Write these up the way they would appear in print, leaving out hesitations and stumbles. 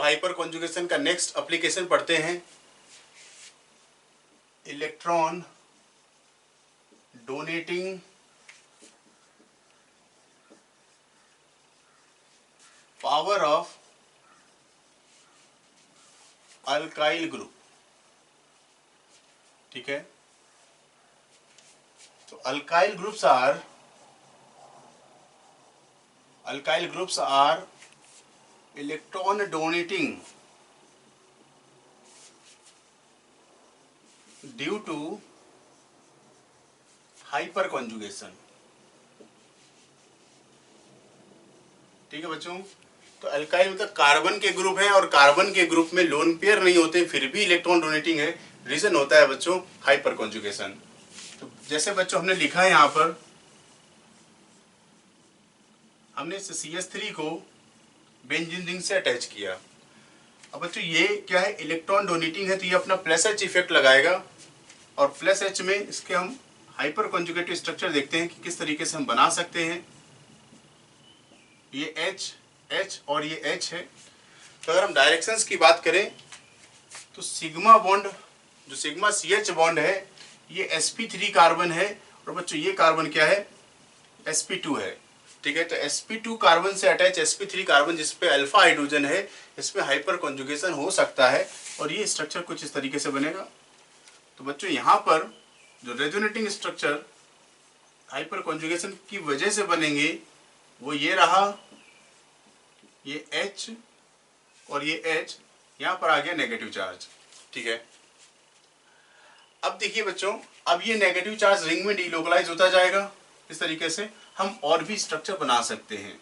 Hyper conjugation का next application पढ़ते हैं, electron donating power of alkyl group. ठीक है, तो alkyl groups are electron donating due to hyperconjugation. ठीक है बच्चों, तो अल्काइल मतलब कार्बन के ग्रुप है और कार्बन के ग्रुप में लोन पेयर नहीं होते, फिर भी इलेक्ट्रॉन डोनेटिंग है। रीजन होता है बच्चों हाइपर कॉन्जुगेशन। तो जैसे बच्चों हमने लिखा है यहाँ पर, हमने CH3 को बेंजीन रिंग से अटैच किया। अब बच्चों ये क्या है, इलेक्ट्रॉन डोनेटिंग है, तो ये अपना प्लस H इफेक्ट लगाएगा और प्लस H में इसके हम हाइपर कॉन्जुगेटिव स्ट्रक्चर देखते हैं कि किस तरीके से हम बना सकते हैं। ये H और ये H है। तो अगर हम डायरेक्शंस की बात करें तो सिग्मा बॉन्ड, जो सिग्मा CH बॉन्ड है, ये sp3 कार्बन है और बच्चों ये कार्बन क्या है, sp2 है। ठीक है, तो sp2 कार्बन से अटैच sp3 कार्बन जिसपे अल्फा हाइड्रोजन है, इसमें हाइपर कॉन्जुगेशन हो सकता है और ये स्ट्रक्चर कुछ इस तरीके से बनेगा। तो बच्चों यहाँ पर जो रेजोनेटिंग स्ट्रक्चर हाइपर कॉन्जुगेशन की वजह से बनेंगे वो ये रहा, ये H और ये H, यहाँ पर आ गया नेगेटिव चार्ज। ठीक है, अब देखिए बच्चों, अब ये नेगेटिव चार्ज रिंग में डीलोकलाइज होता जाएगा। इस तरीके से हम और भी स्ट्रक्चर बना सकते हैं।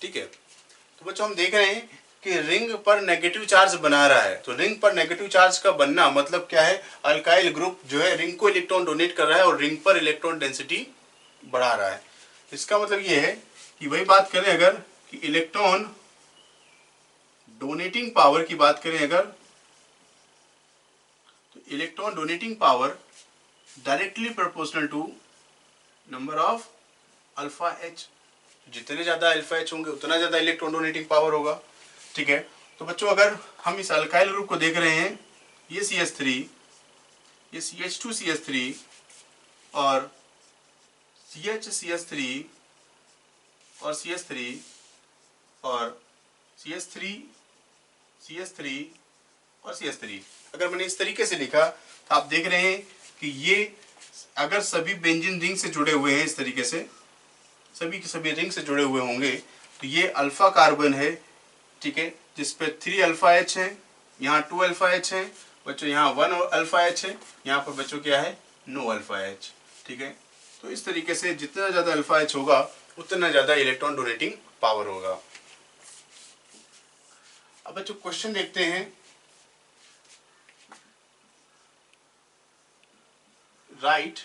ठीक है, तो बच्चों हम देख रहे हैं कि रिंग पर नेगेटिव चार्ज बना रहा है। तो रिंग पर नेगेटिव चार्ज का बनना मतलब क्या है, अल्काइल ग्रुप जो है रिंग को इलेक्ट्रॉन डोनेट कर रहा है और रिंग पर इलेक्ट्रॉन डेंसिटी बढ़ा रहा है। इसका मतलब ये है कि वही बात करें अगर कि इलेक्ट्रॉन डोनेटिंग पावर की बात करें अगर, तो electron donating power directly proportional to number of alpha H। जितने ज्यादा अल्फा H होंगे उतना ज्यादा इलेक्ट्रॉन डोनेटिंग पावर होगा। ठीक है, तो बच्चों अगर हम इस अल्काइल ग्रुप को देख रहे हैं, ये CH3, ये CH2CH3 और CH3 और CH3 और CH3 और CH3, अगर मैंने इस तरीके से लिखा तो आप देख रहे हैं कि ये अगर सभी बेंजीन रिंग से जुड़े हुए हैं, इस तरीके से सभी के सभी रिंग से जुड़े हुए होंगे, तो ये अल्फा कार्बन है। ठीक है, जिसपे 3 अल्फा H है, यहाँ 2 अल्फा H है बच्चों, यहाँ 1 अल्फा H है, यहाँ पर बच्चों क्या है, नो अल्फा H। ठीक है, तो इस तरीके से जितना ज्यादा अल्फा H होगा उतना ज्यादा इलेक्ट्रॉन डोनेटिंग पावर होगा। अब बच्चों क्वेश्चन देखते हैं, right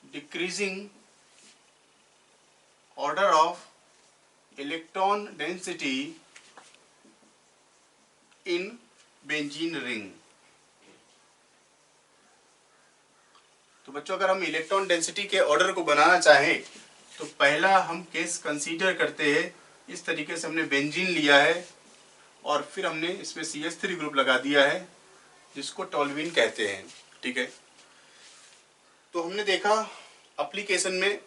decreasing order of electron density in benzene ring। तो बच्चों अगर हम इलेक्ट्रॉन डेंसिटी के ऑर्डर को बनाना चाहें तो पहला हम केस कंसीडर करते हैं, इस तरीके से हमने बेंजीन लिया है और फिर हमने इसमें CH3 ग्रुप लगा दिया है जिसको टॉल्यूइन कहते हैं। ठीक है, तो हमने देखा एप्लीकेशन में,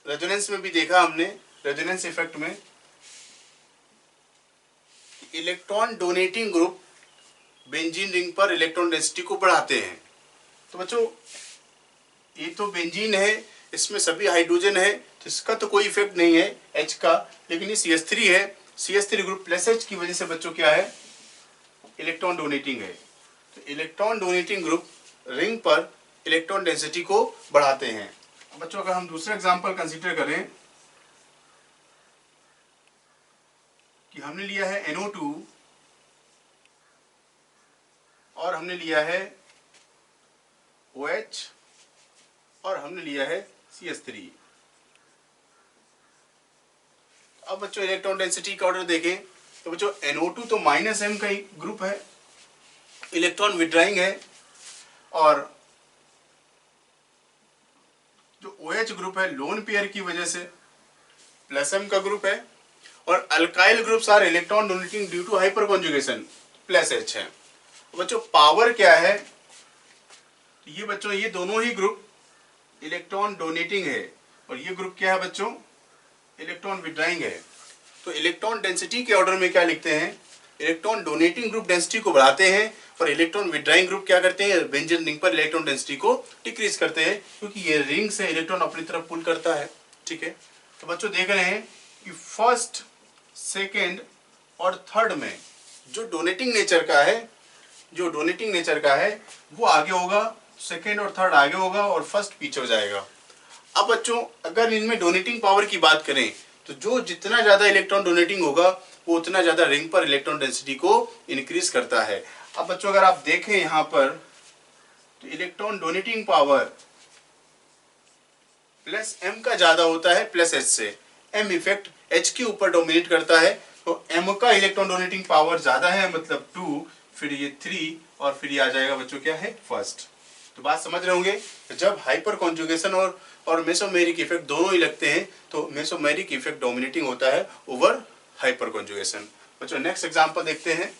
रेजोनेंस में भी देखा हमने, रेजोनेंस इफेक्ट में electron donating group benzene ring पर इलेक्ट्रॉन डेंसिटी को बढ़ाते हैं। तो बच्चों ये तो बेंजीन है, इसमें सभी हाइड्रोजन है, तो इसका तो कोई इफेक्ट नहीं है H का, लेकिन ये CH3 है, CH3 ग्रुप प्लस H की वजह से बच्चों क्या है, इलेक्ट्रॉन डोनेटिंग है। तो इलेक्ट्रॉन डोनेटिंग ग्रुप रिंग पर इलेक्ट्रॉन डेंसिटी को बढ़ाते हैं। बच्चों अगर हम दूसरा एग्जांपल कंसीडर करें कि हमने लिया है NO2 और हमने लिया है OH और हमने लिया है CH3। अब बच्चों इलेक्ट्रॉन डेंसिटी का ऑर्डर देखें तो बच्चों NO2 तो -m का ही ग्रुप है, इलेक्ट्रॉन विड्राइंग है, और जो OH OH ग्रुप है लोन पेयर की वजह से, प्लस M का ग्रुप है, और alkyl groups are electron donating due to hyperconjugation, plus H है। बच्चों पावर क्या है, तो ये बच्चों ये दोनों ही ग्रुप इलेक्ट्रॉन डोनेटिंग है, और ये ग्रुप क्या है बच्चों, इलेक्ट्रॉन विड्राइंग है। तो इलेक्ट्रॉन डेंसिटी के ऑर्डर में क्या लिखते हैं, इलेक्ट्रॉन डोनेटिंग ग्रुप डेंसिटी को बढ़ाते हैं, और इलेक्ट्रॉन विड्राइंग ग्रुप क्या करते हैं, बेंजीन रिंग पर इलेक्ट्रॉन डेंसिटी को डिक्रीज करते हैं, क्योंकि ये रिंग से इलेक्ट्रॉन अपनी तरफ पुल करता है। ठीक है, तो बच्चों देख रहे हैं कि फर्स्ट, सेकेंड और थर्ड में जो डोनेटिंग नेचर का है, जो डोनेटिंग नेचर का है वो आगे होगा, सेकेंड और थर्ड आगे होगा, और फर्स्ट पीछे हो जाएगा। अब बच्चों अगर इनमें डोनेटिंग पावर की बात करें, तो जो जितना ज्यादा इलेक्ट्रॉन डोनेटिंग होगा वो उतना ज्यादा रिंग पर इलेक्ट्रॉन डेंसिटी को इंक्रीज करता है। अब बच्चों अगर आप देखें यहां पर, तो electron donating power plus M का ज्यादा होता है प्लस H से, M इफेक्ट H के ऊपर डोमिनेट करता है, तो M का इलेक्ट्रॉन डोनेटिंग पावर ज्यादा है, मतलब 2, फिर ये 3, और फिर ये आ जाएगा बच्चों क्या है, फर्स्ट। तो बात समझ रहे होंगे, जब हाइपर कॉन्जुगेशन और मेसोमेरिक इफेक्ट दोनों ही लगते हैं, तो मेसोमेरिक इफेक्ट डोमिनेटिंग होता है ओवर हाइपर कॉन्जुगेशन। बच्चों नेक्स्ट एग्जांपल देखते हैं।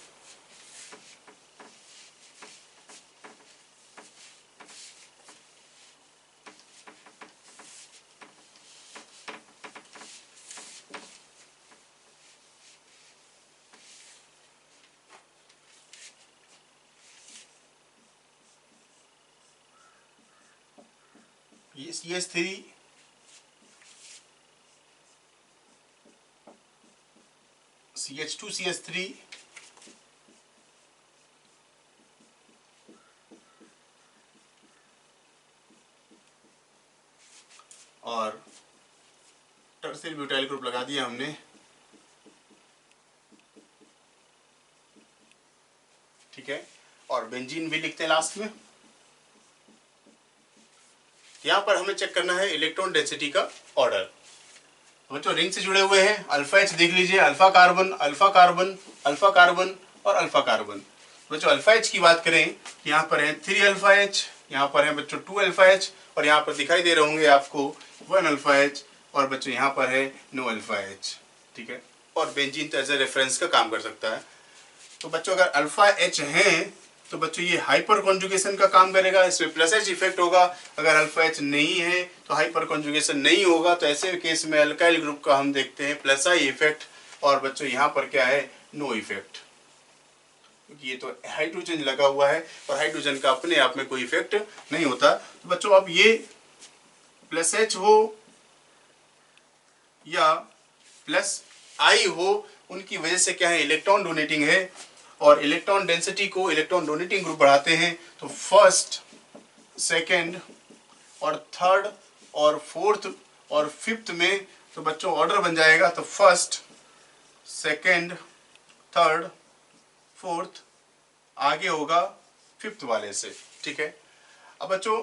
ये CH3 CH2 CH3 और टर्सरी ब्यूटाइल ग्रुप लगा दिया हमने। ठीक है, और बेंजीन भी लिखते हैं लास्ट में। यहाँ पर हमें चेक करना है इलेक्ट्रॉन डेंसिटी का ऑर्डर। बच्चों रिंग से जुड़े हुए हैं, अल्फा H देख लीजिए, alpha carbon, alpha carbon, alpha carbon और अल्फा कार्बन। बच्चों अल्फा H की बात करें, यहाँ पर है 3 अल्फा H, यहाँ पर है बच्चों 2 अल्फा H, और यहाँ पर दिखाई दे रहे होंगे आपको 1 अल्फा H, और बच्चों यहाँ पर है 9 अल्फा H। ठीक है, और बेंजीन तो एज ए रेफरेंस का काम कर सकता है। तो बच्चों अगर अल्फा H है तो बच्चों ये हाइपर कॉन्जुगेशन का काम करेगा, इसमें प्लस H इफेक्ट होगा। अगर अल्फा H नहीं है तो हाइपर कॉन्जुगेशन नहीं होगा, तो ऐसे केस में अल्काइल ग्रुप का हम देखते हैं प्लस I इफेक्ट, और बच्चों यहाँ पर क्या है, नो इफेक्ट, क्योंकि ये तो हाइड्रोजन लगा हुआ है, और हाइड्रोजन का अपने आप में कोई इफेक्ट नहीं होता। तो बच्चों अब ये प्लस H हो या प्लस I हो, उनकी वजह से क्या है, इलेक्ट्रॉन डोनेटिंग है, और इलेक्ट्रॉन डेंसिटी को इलेक्ट्रॉन डोनेटिंग ग्रुप बढ़ाते हैं। तो फर्स्ट, सेकेंड और थर्ड और फोर्थ और फिफ्थ में तो बच्चों ऑर्डर बन जाएगा, तो फर्स्ट, सेकेंड, थर्ड, फोर्थ, आगे होगा फिफ्थ वाले से। ठीक है, अब बच्चों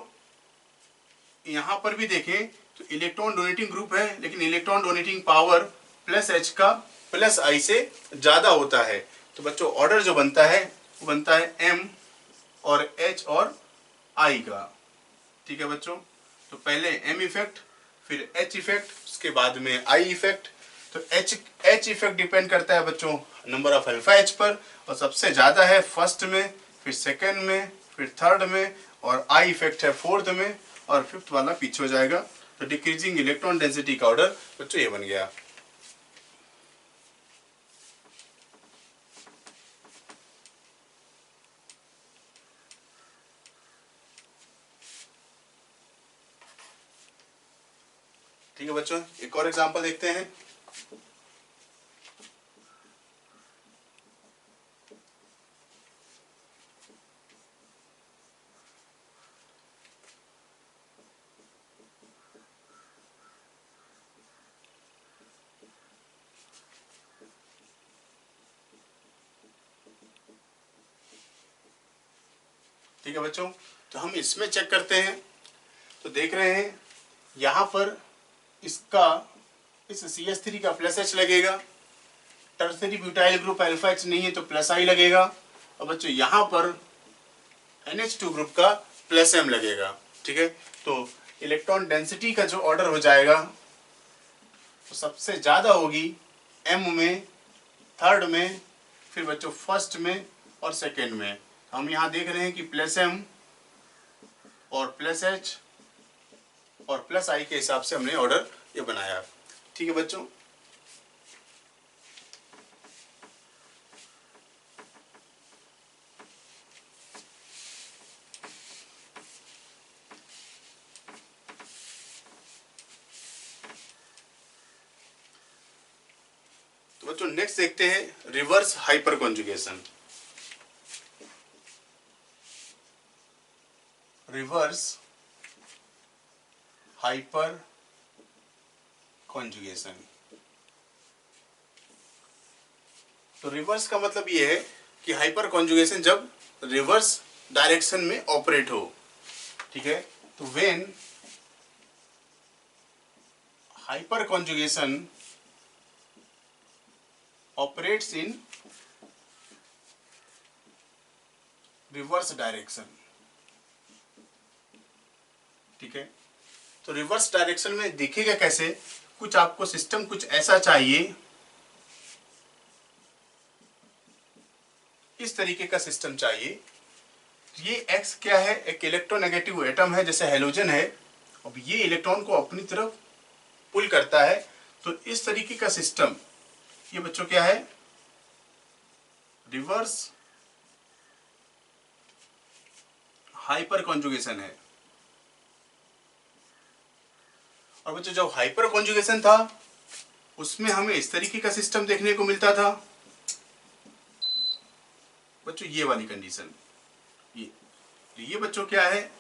यहां पर भी देखें तो इलेक्ट्रॉन डोनेटिंग ग्रुप है, लेकिन electron donating power plus H का प्लस I से ज्यादा होता है। तो बच्चों ऑर्डर जो बनता है वो बनता है M और H और I का। ठीक है बच्चों, तो पहले M इफेक्ट, फिर H इफेक्ट, उसके बाद में I इफेक्ट। तो H इफेक्ट डिपेंड करता है बच्चों नंबर ऑफ अल्फा H पर, और सबसे ज्यादा है फर्स्ट में, फिर सेकेंड में, फिर थर्ड में, और I इफेक्ट है फोर्थ में, और फिफ्थ वाला पीछे हो जाएगा। तो डिक्रीजिंग इलेक्ट्रॉन डेंसिटी का ऑर्डर बच्चों ये बन गया। ठीक है बच्चों, एक और एग्जांपल देखते हैं। ठीक है बच्चों, तो हम इसमें चेक करते हैं। तो देख रहे हैं यहाँ पर इसका, इस CH3 का प्लस H लगेगा, tertiary butyl group alpha H नहीं है तो प्लस I लगेगा, और बच्चों यहाँ पर NH2 ग्रुप का प्लस M लगेगा। ठीक है, तो इलेक्ट्रॉन डेंसिटी का जो ऑर्डर हो जाएगा वो सबसे ज़्यादा होगी M में, थर्ड में, फिर बच्चों फर्स्ट में और सेकेंड में। हम यहाँ देख रहे हैं कि +M और +H और +I के हिसाब से हमने ऑर्डर ये बनाया। ठीक है बच्चों। तो बच्चों नेक्स्ट देखते हैं reverse hyper conjugation. Reverse hyper conjugation. तो रिवर्स का मतलब ये है कि हाइपर कॉन्जुगेशन जब रिवर्स डायरेक्शन में ऑपरेट हो। ठीक है, तो when hyper conjugation operates in reverse direction। ठीक है, तो रिवर्स डायरेक्शन में दिखेगा कैसे? कुछ आपको सिस्टम कुछ ऐसा चाहिए, इस तरीके का सिस्टम चाहिए। ये X क्या है? एक इलेक्ट्रोनेगेटिव एटम है, जैसे हेलोजन है। अब ये इलेक्ट्रॉन को अपनी तरफ पुल करता है। तो इस तरीके का सिस्टम ये बच्चों क्या है? रिवर्स हाइपर कॉन्जुगेशन है। और बच्चों जब हाइपर कॉन्जुगेशन था उसमें हमें इस तरीके का सिस्टम देखने को मिलता था बच्चों, ये वाली कंडीशन। ये बच्चों क्या है?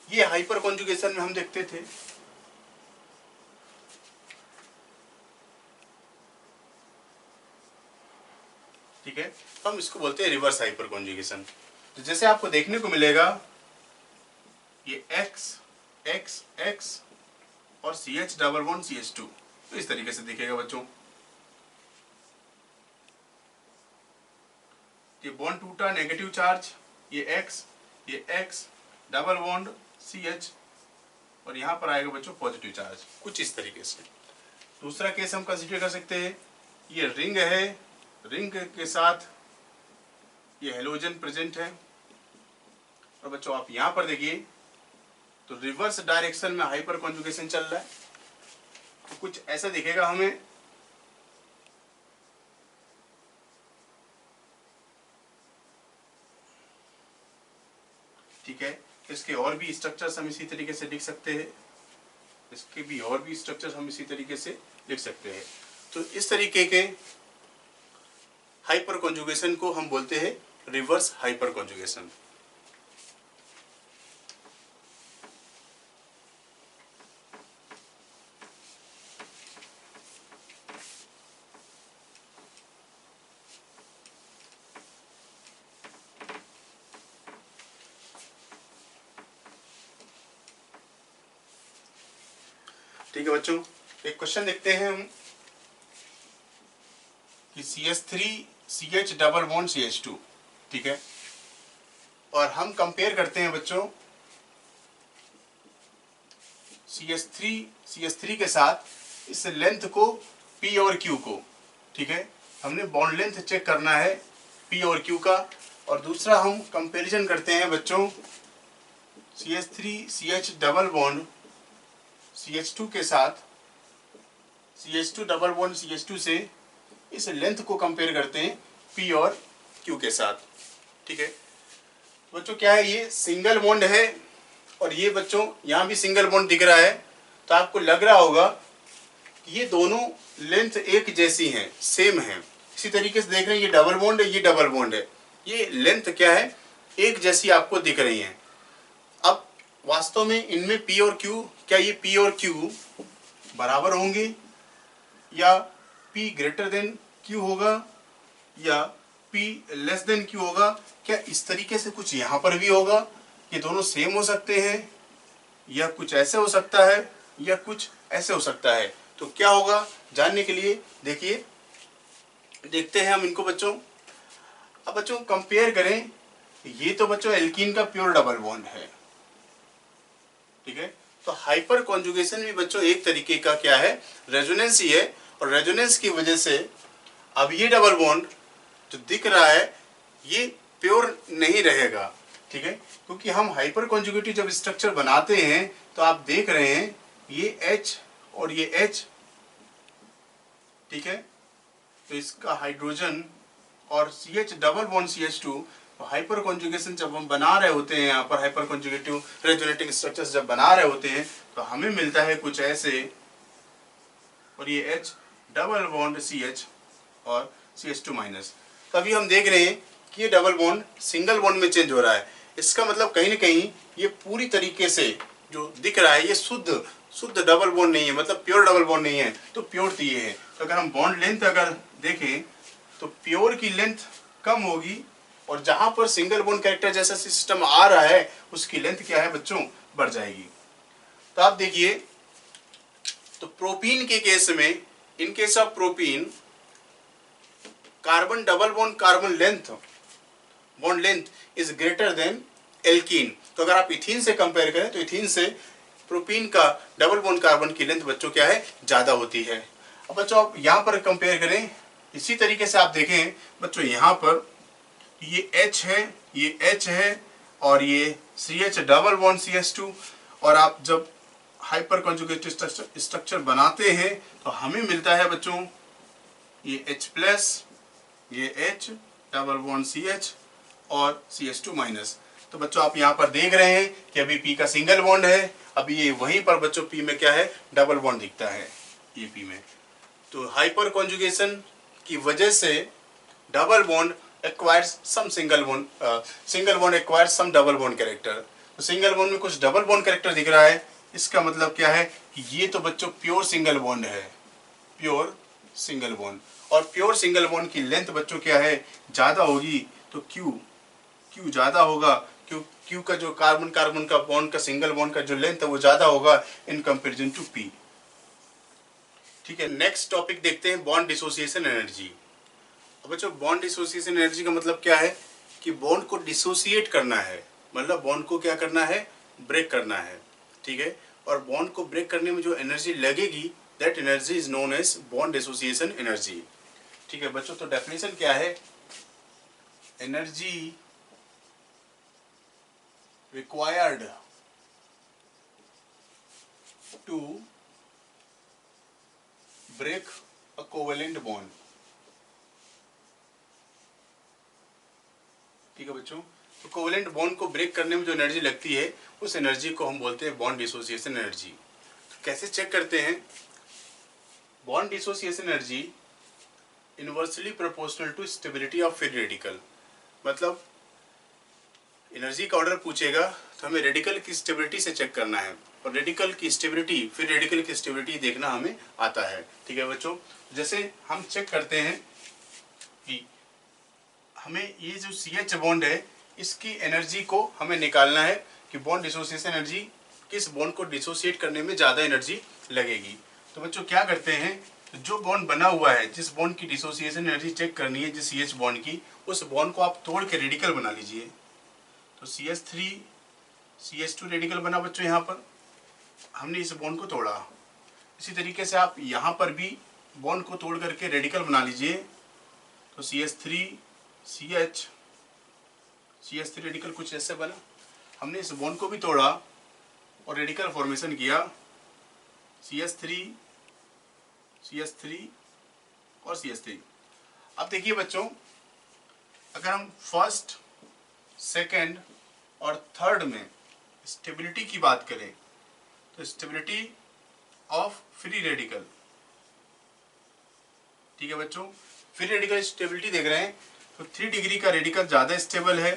ये हाइपर कॉन्जुगेशन में हम देखते थे। ठीक है, तो हम इसको बोलते हैं रिवर्स हाइपर कॉन्जुगेशन। तो जैसे आपको देखने को मिलेगा ये X X X और CH डबल बॉन्ड CH2, तो इस तरीके से दिखेगा बच्चों। ये बॉन्ड टूटा, नेगेटिव चार्ज, ये X डबल बॉन्ड CH और यहाँ पर आएगा बच्चों पॉजिटिव चार्ज, कुछ इस तरीके से। दूसरा केस हम कंसीडर कर सकते हैं, ये रिंग है, रिंग के साथ ये हेलोजन प्रेजेंट है। और बच्चों आप यहाँ पर देखिए तो रिवर्स डायरेक्शन में हाइपर कॉन्जुगेशन चल रहा है, तो कुछ ऐसा दिखेगा हमें। ठीक है, इसके और भी स्ट्रक्चर्स हम इसी तरीके से लिख सकते हैं, इसके भी और भी स्ट्रक्चर्स हम इसी तरीके से लिख सकते हैं। तो इस तरीके के हाइपर कॉन्जुगेशन को हम बोलते हैं रिवर्स हाइपर कॉन्जुगेशन। ठीक है बच्चों, एक क्वेश्चन देखते हैं हम कि CH3 CH double bond CH2। ठीक है, और हम कंपेयर करते हैं बच्चों CH3 के साथ इस लेंथ को P और Q को। ठीक है, हमने बॉन्ड लेंथ चेक करना है P और Q का। और दूसरा हम कंपैरिजन करते हैं बच्चों CH3 CH double bond CH2 के साथ CH2 डबल बॉन्ड CH2 से इस लेंथ को कंपेयर करते हैं P और Q के साथ। ठीक है बच्चों, क्या है? ये सिंगल बॉन्ड है और ये बच्चों यहाँ भी सिंगल बॉन्ड दिख रहा है। तो आपको लग रहा होगा कि ये दोनों लेंथ एक जैसी हैं, सेम है। इसी तरीके से देख रहे हैं ये डबल बॉन्ड है, ये डबल बॉन्ड है, ये लेंथ क्या है? एक जैसी आपको दिख रही है। अब वास्तव में इनमें P और Q, क्या ये P और Q बराबर होंगे या P ग्रेटर देन Q होगा या P लेस देन Q होगा? क्या इस तरीके से कुछ यहाँ पर भी होगा? ये दोनों सेम हो सकते हैं या कुछ ऐसे हो सकता है या कुछ ऐसे हो सकता है। तो क्या होगा जानने के लिए देखिए, देखते हैं हम इनको बच्चों। अब बच्चों कंपेयर करें, ये तो बच्चों एल्कीन का प्योर डबल बॉन्ड है। ठीक है, तो हाइपर कॉन्जुगेशन भी बच्चों एक तरीके का क्या है, रेजोनेंस ही है। और रेजोनेंस की वजह से अब ये डबल बॉन्ड जो दिख रहा है ये प्योर नहीं रहेगा, ठीक है, क्योंकि हम हाइपर कॉन्जुगेटिव जब स्ट्रक्चर बनाते हैं तो आप देख रहे हैं ये H और ये H, ठीक है, तो इसका हाइड्रोजन और CH डबल बॉन्ड CH2, तो हाइपर कॉन्जुगेशन जब हम बना रहे होते हैं, यहाँ पर हाइपर कॉन्जुगेटिव रेजोनेटिंग स्ट्रक्चर्स जब बना रहे होते हैं तो हमें मिलता है कुछ ऐसे, और ये H डबल बॉन्ड CH और CH2 माइनस। तो अभी हम देख रहे हैं कि ये डबल बॉन्ड सिंगल बॉन्ड में चेंज हो रहा है। इसका मतलब कहीं ना कहीं ये पूरी तरीके से जो दिख रहा है ये शुद्ध डबल बॉन्ड नहीं है, मतलब प्योर डबल बॉन्ड नहीं है। तो प्योर तो ये है। तो अगर हम बॉन्ड लेंथ अगर देखें तो प्योर की लेंथ कम होगी, और जहां पर सिंगल बॉन्ड कैरेक्टर जैसा सिस्टम आ रहा है उसकी लेंथ क्या है बच्चों, बढ़ जाएगी। तो आप देखिए, तो प्रोपीन के केस में, in case of propene, carbon double bond carbon length, bond length is greater than alkene. तो अगर आप इथीन से कंपेयर करें तो इथीन से प्रोपीन का डबल बॉन्ड कार्बन की लेंथ बच्चों क्या है, ज्यादा होती है। अब बच्चों आप यहां पर कंपेयर करें, इसी तरीके से आप देखें बच्चों, यहां पर ये H है, ये H है, और ये CH डबल बॉन्ड CH2, और आप जब हाइपर कॉन्जुगेटिव स्ट्रक्चर बनाते हैं तो हमें मिलता है बच्चों ये H प्लस, ये H डबल बॉन्ड CH और CH2 माइनस। तो बच्चों आप यहाँ पर देख रहे हैं कि अभी P का सिंगल बॉन्ड है, अभी ये वहीं पर बच्चों P में क्या है, डबल बॉन्ड दिखता है ये P में। तो हाइपर कॉन्जुगेशन की वजह से डबल बॉन्ड एक्वायर्स सम सिंगल बॉन्ड एक्वायर्स सम डबल बॉन्ड कैरेक्टर। तो सिंगल बॉन्ड में कुछ डबल बॉन्ड कैरेक्टर दिख रहा है, इसका मतलब क्या है कि ये तो बच्चों प्योर सिंगल बॉन्ड है, प्योर सिंगल बॉन्ड। और प्योर सिंगल बॉन्ड की लेंथ बच्चों क्या है, ज्यादा होगी। तो Q ज्यादा होगा, Q का जो कार्बन कार्बन का बॉन्ड का सिंगल बॉन्ड का जो लेंथ है वो ज्यादा होगा इन कंपेरिजन टू P, ठीक है। नेक्स्ट टॉपिक देखते हैं, बॉन्ड डिसोसिएशन एनर्जी। अब बच्चों बॉन्ड डिसोसिएशन एनर्जी का मतलब क्या है कि बॉन्ड को डिसोसिएट करना है, मतलब बॉन्ड को क्या करना है, ब्रेक करना है, ठीक है। और बॉन्ड को ब्रेक करने में जो एनर्जी लगेगी that energy is known as bond dissociation energy, ठीक है बच्चों। तो डेफिनेशन क्या है, energy required to break a covalent bond, ठीक है बच्चों। तो कोवेलेंट बॉन्ड को ब्रेक करने में जो एनर्जी लगती है उस एनर्जी को हम बोलते हैं बॉन्ड डिसोसिएशन एनर्जी। तो कैसे चेक करते हैं, bond dissociation energy inversely proportional to stability of free radical. मतलब एनर्जी का ऑर्डर पूछेगा तो हमें रेडिकल की स्टेबिलिटी से चेक करना है, और रेडिकल की स्टेबिलिटी, फिर रेडिकल की स्टेबिलिटी देखना हमें आता है, ठीक है बच्चों। जैसे हम चेक करते हैं कि हमें ये जो CH बॉन्ड है इसकी एनर्जी को हमें निकालना है कि बॉन्ड डिसोसिएशन एनर्जी किस बॉन्ड को डिसोसिएट करने में ज़्यादा एनर्जी लगेगी। तो बच्चों क्या करते हैं, तो जो बॉन्ड बना हुआ है, जिस बॉन्ड की डिसोसिएशन एनर्जी चेक करनी है, जिस CH बॉन्ड की, उस बॉन्ड को आप तोड़ के रेडिकल बना लीजिए। तो CH3 CH2 रेडिकल बना बच्चों, यहाँ पर हमने इस बॉन्ड को तोड़ा। इसी तरीके से आप यहाँ पर भी बॉन्ड को तोड़ करके रेडिकल बना लीजिए। तो CH3 CH3 रेडिकल कुछ ऐसे बना, हमने इस बॉन्ड को भी तोड़ा और रेडिकल फॉर्मेशन किया, CH3 और CH3। अब देखिए बच्चों, अगर हम फर्स्ट, सेकेंड और थर्ड में स्टेबिलिटी की बात करें तो स्टेबिलिटी ऑफ फ्री रेडिकल, ठीक है बच्चों, फ्री रेडिकल स्टेबिलिटी देख रहे हैं तो 3 डिग्री का रेडिकल ज़्यादा स्टेबल है,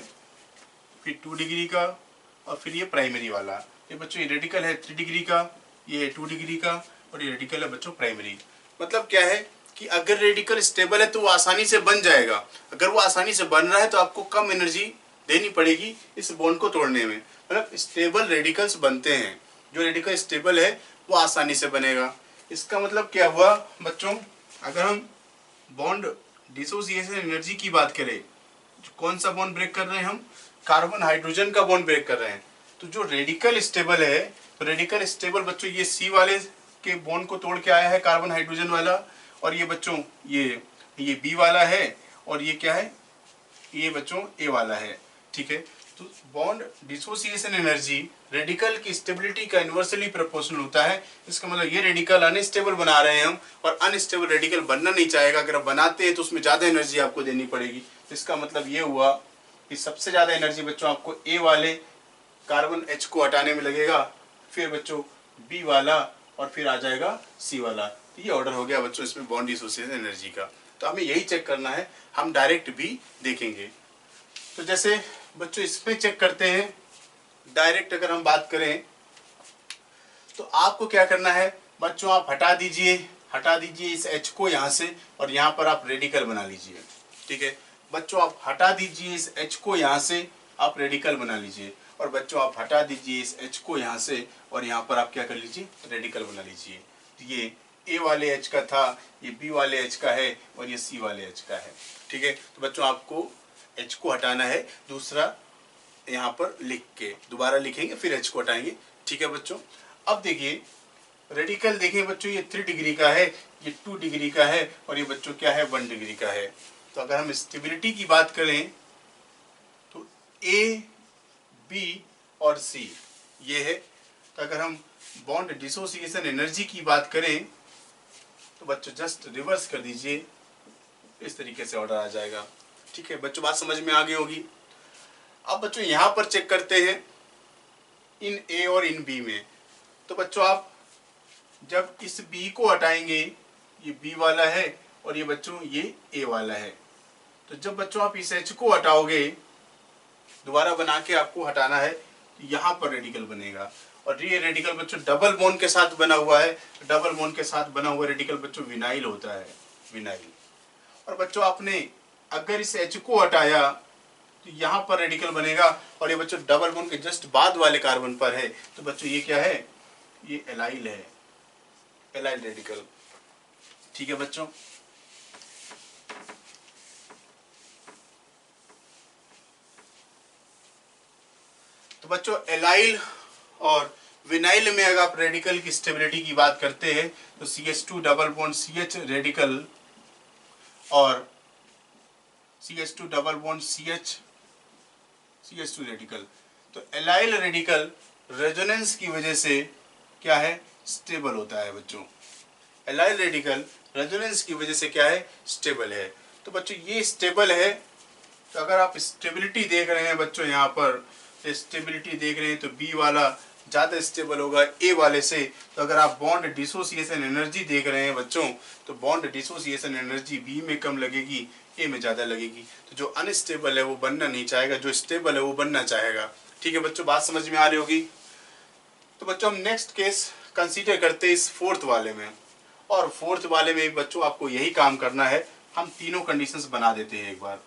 फिर 2 डिग्री का, और फिर ये प्राइमरी वाला। ये बच्चों ये रेडिकल है 3 डिग्री का, ये है 2 डिग्री का, और ये रेडिकल है बच्चों प्राइमरी। मतलब क्या है कि अगर रेडिकल स्टेबल है तो वो आसानी से बन जाएगा, अगर वो आसानी से बन रहा है तो आपको कम एनर्जी देनी पड़ेगी इस बॉन्ड को तोड़ने में। मतलब स्टेबल रेडिकल्स बनते हैं, जो रेडिकल स्टेबल है वो आसानी से बनेगा। इसका मतलब क्या हुआ बच्चों, अगर हम बॉन्ड डिसोसिएशन एनर्जी की बात करें, कौन सा बॉन्ड ब्रेक कर रहे हैं हम, कार्बन हाइड्रोजन का बॉन्ड ब्रेक कर रहे हैं। तो जो रेडिकल स्टेबल है, तो रेडिकल स्टेबल बच्चों ये सी वाले के बॉन्ड को तोड़ के आया है कार्बन हाइड्रोजन वाला, और ये बच्चों ये बी वाला है, और ये क्या है, ये बच्चों ए वाला है। ठीक है, तो बॉन्ड डिसोसिएशन एनर्जी रेडिकल की स्टेबिलिटी का इन्वर्सली प्रोपोर्शनल होता है। इसका मतलब ये रेडिकल अनस्टेबल बना रहे हैं हम, और अनस्टेबल रेडिकल बनना नहीं चाहेगा। अगर आप बनाते हैं तो उसमें ज़्यादा एनर्जी आपको देनी पड़ेगी। इसका मतलब ये हुआ कि सबसे ज़्यादा एनर्जी बच्चों आपको ए वाले कार्बन H को हटाने में लगेगा, फिर बच्चों बी वाला, और फिर आ जाएगा सी वाला। तो ये ऑर्डर हो गया बच्चों इसमें बॉन्ड डिसोसिएशन एनर्जी का। तो हमें यही चेक करना है, हम डायरेक्ट भी देखेंगे। तो जैसे बच्चों इसमें चेक करते हैं, डायरेक्ट अगर हम बात करें तो आपको क्या करना है बच्चों, आप हटा दीजिए इस H को यहाँ से, और यहाँ पर आप रेडिकल बना लीजिए। ठीक है बच्चों, आप हटा दीजिए इस H को यहाँ से, आप रेडिकल बना लीजिए, और बच्चों आप हटा दीजिए इस H को यहाँ से, और यहाँ पर आप क्या कर लीजिए, रेडिकल बना लीजिए। तो ये A वाले H का था, ये B वाले H का है, और ये C वाले H का है। ठीक है, तो बच्चों आपको H को हटाना है, दूसरा यहाँ पर लिख के दोबारा लिखेंगे, फिर H को हटाएंगे। ठीक है बच्चों, अब देखिए रेडिकल देखिए बच्चों, ये 3 डिग्री का है, ये 2 डिग्री का है, और ये बच्चों क्या है, 1 डिग्री का है। तो अगर हम स्टेबिलिटी की बात करें तो A, B और C ये है। तो अगर हम बॉन्ड डिसोसिएशन एनर्जी की बात करें तो बच्चों जस्ट रिवर्स कर दीजिए, इस तरीके से ऑर्डर आ जाएगा। ठीक है बच्चों, बात समझ में आ गई होगी। अब बच्चों यहाँ पर चेक करते हैं इन A और इन B में। तो बच्चों आप जब इस B को हटाएंगे, ये B वाला है, और ये बच्चों ये A वाला है। तो जब बच्चों आप इस H को हटाओगे, दोबारा बना के आपको हटाना है, तो यहाँ पर रेडिकल बनेगा, और ये रेडिकल बच्चों डबल बॉन्ड के साथ बना हुआ है। डबल बॉन्ड के साथ बना हुआ रेडिकल बच्चों विनाइल होता है, विनाइल। और बच्चों आपने अगर इस H को हटाया तो यहाँ पर रेडिकल बनेगा, और ये बच्चों डबल बॉन्ड के जस्ट बाद वाले कार्बन पर है। तो बच्चों ये क्या है, ये एलाइल है, एलाइल रेडिकल। ठीक है बच्चों, तो बच्चों एलाइल और विनाइल में अगर आप रेडिकल की स्टेबिलिटी की बात करते हैं तो CH2 double bond CH radical और CH2 double bond CH2 radical. तो एलाइल रेडिकल रेजोनेंस की वजह से क्या है, स्टेबल होता है बच्चों। एलाइल रेडिकल रेजोनेंस की वजह से क्या है, स्टेबल है। तो बच्चों ये स्टेबल है। तो अगर आप स्टेबिलिटी देख रहे हैं बच्चों, यहाँ पर स्टेबिलिटी देख रहे हैं तो बी वाला ज़्यादा स्टेबल होगा ए वाले से। तो अगर आप बॉन्ड डिसोसिएशन एनर्जी देख रहे हैं बच्चों, तो बॉन्ड डिसोसिएशन एनर्जी बी में कम लगेगी, ए में ज़्यादा लगेगी। तो जो अनस्टेबल है वो बनना नहीं चाहेगा, जो स्टेबल है वो बनना चाहेगा। ठीक है बच्चों, बात समझ में आ रही होगी। तो बच्चों हम नेक्स्ट केस कंसीडर करते हैं इस फोर्थ वाले में, और फोर्थ वाले में बच्चों आपको यही काम करना है। हम तीनों कंडीशंस बना देते हैं एक बार।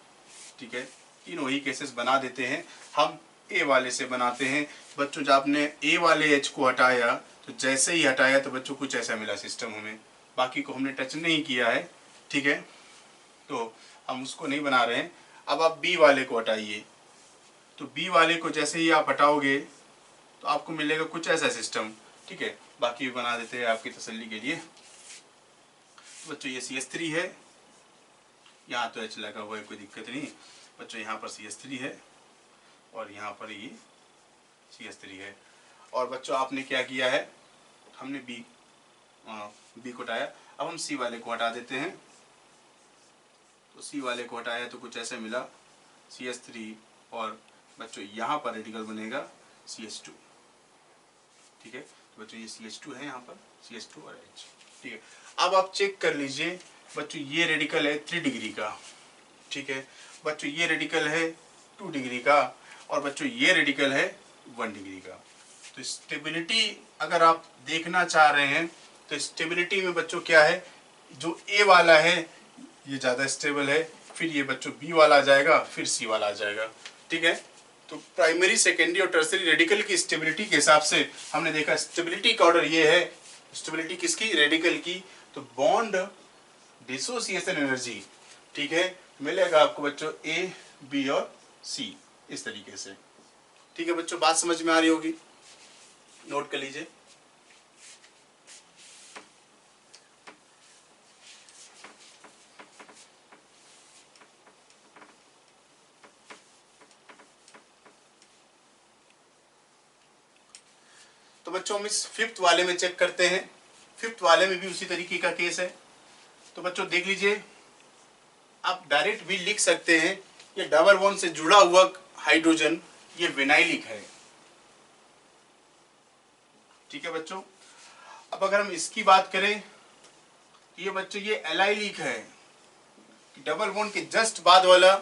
ठीक है, तीनों ही केसेस बना देते हैं। हम ए वाले से बनाते हैं बच्चों। जब आपने ए वाले H को हटाया तो जैसे ही हटाया तो बच्चों कुछ ऐसा मिला सिस्टम हमें, बाकी को हमने टच नहीं किया है। ठीक है, तो हम उसको नहीं बना रहे हैं। अब आप बी वाले को हटाइए, तो बी वाले को जैसे ही आप हटाओगे तो आपको मिलेगा कुछ ऐसा सिस्टम। ठीक है, बाकी भी बना देते हैं आपकी तसल्ली के लिए। तो बच्चों ये CH3 है, यहाँ तो H लगा हुआ है, कोई दिक्कत नहीं बच्चों। यहाँ पर CH3 है और यहाँ पर ये CH3 है। और बच्चों आपने क्या किया है, हमने बी को हटाया। अब हम सी वाले को हटा देते हैं। तो सी वाले को हटाया तो कुछ ऐसे मिला CH3, और बच्चों यहाँ पर रेडिकल बनेगा CH2। ठीक है, तो बच्चों ये CH2 है, यहाँ पर CH2 और H। ठीक है, अब आप चेक कर लीजिए बच्चों, ये रेडिकल है 3 डिग्री का। ठीक है बच्चों, ये रेडिकल है 2 डिग्री का, और बच्चों ये रेडिकल है 1 डिग्री का। तो स्टेबिलिटी अगर आप देखना चाह रहे हैं तो स्टेबिलिटी में बच्चों क्या है, जो ए वाला है ये ज़्यादा स्टेबल है, फिर ये बच्चों बी वाला आ जाएगा, फिर सी वाला आ जाएगा। ठीक है, तो प्राइमरी, सेकेंडरी और टर्सरी रेडिकल की स्टेबिलिटी के हिसाब से हमने देखा स्टेबिलिटी का ऑर्डर ये है। स्टेबिलिटी किसकी, रेडिकल की। तो बॉन्ड डिसोसिएशन एनर्जी, ठीक है, मिलेगा आपको बच्चों A, B और C, इस तरीके से। ठीक है बच्चों, बात समझ में आ रही होगी, नोट कर लीजिए। तो बच्चों हम इस फिफ्थ वाले में चेक करते हैं। फिफ्थ वाले में भी उसी तरीके का केस है। तो बच्चों देख लीजिए, आप डायरेक्ट भी लिख सकते हैं, ये डबल बॉन्ड से जुड़ा हुआ हाइड्रोजन ये विनाइलिक है। ठीक है बच्चों, अब अगर हम इसकी बात करें तो ये बच्चों ये एलाइलिक है। डबल बॉन्ड के जस्ट बाद वाला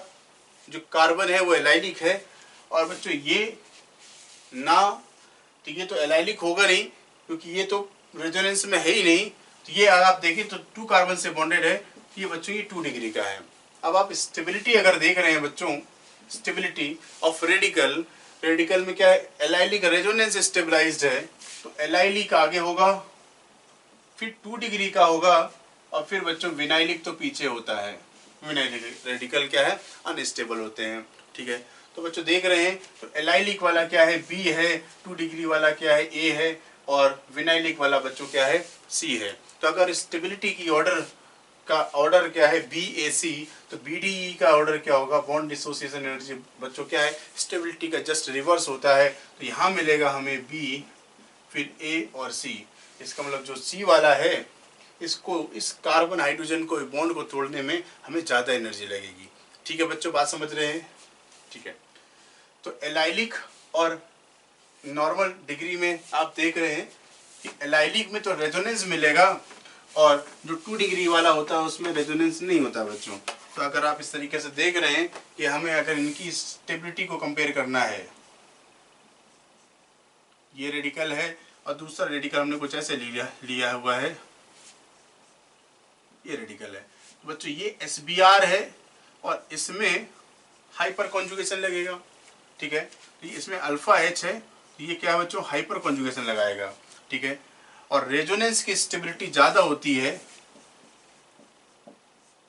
जो कार्बन है वो एलाइलिक है। और बच्चों ये ना, ठीक है, तो एलाइलिक होगा नहीं क्योंकि ये तो रेजोनेंस में है ही नहीं। तो ये अगर आप देखें तो 2 कार्बन से बॉन्डेड है। तो ये बच्चों ये 2 डिग्री का है। अब आप स्टेबिलिटी अगर देख रहे हैं बच्चों, स्टेबिलिटी ऑफ रेडिकल, रेडिकल में क्या है, एलाइलिक रेजोनेंस स्टेबलाइज्ड है, तो एलाइलिक आगे होगा, फिर 2 डिग्री का होगा, और फिर बच्चों विनाइलिक तो पीछे होता है। विनाइलिक रेडिकल क्या है, अनस्टेबल होते हैं। ठीक है, तो बच्चों देख रहे हैं, तो एलाइलिक वाला क्या है, बी है, 2 डिग्री वाला क्या है, ए है, और विनाइलिक वाला बच्चों क्या है, सी है। तो अगर स्टेबिलिटी की ऑर्डर क्या है, बी ए सी, तो बी डी ई का ऑर्डर क्या होगा, बॉन्ड डिसोसिएशन एनर्जी बच्चों क्या है, स्टेबिलिटी का जस्ट रिवर्स होता है। तो यहाँ मिलेगा हमें बी, फिर ए और सी। इसका मतलब जो सी वाला है, इसको, इस कार्बन हाइड्रोजन को, बॉन्ड को तोड़ने में हमें ज़्यादा एनर्जी लगेगी। ठीक है बच्चों, बात समझ रहे हैं? ठीक है, तो एलाइलिक और नॉर्मल डिग्री में आप देख रहे हैं कि एलाइलिक में तो रेजोनेंस मिलेगा, और जो 2 डिग्री वाला होता है उसमें रेजोनेंस नहीं होता बच्चों। तो अगर आप इस तरीके से देख रहे हैं कि हमें अगर इनकी स्टेबिलिटी को कंपेयर करना है, ये रेडिकल है और दूसरा रेडिकल हमने कुछ ऐसे लिया हुआ है, ये रेडिकल है। तो बच्चों ये SBr है और इसमें हाइपर कॉन्जुगेशन लगेगा। ठीक है, तो इसमें अल्फा H है, तो ये क्या है बच्चों, हाइपर कॉन्जुगेशन लगाएगा। ठीक है, और रेजोनेंस की स्टेबिलिटी ज़्यादा होती है।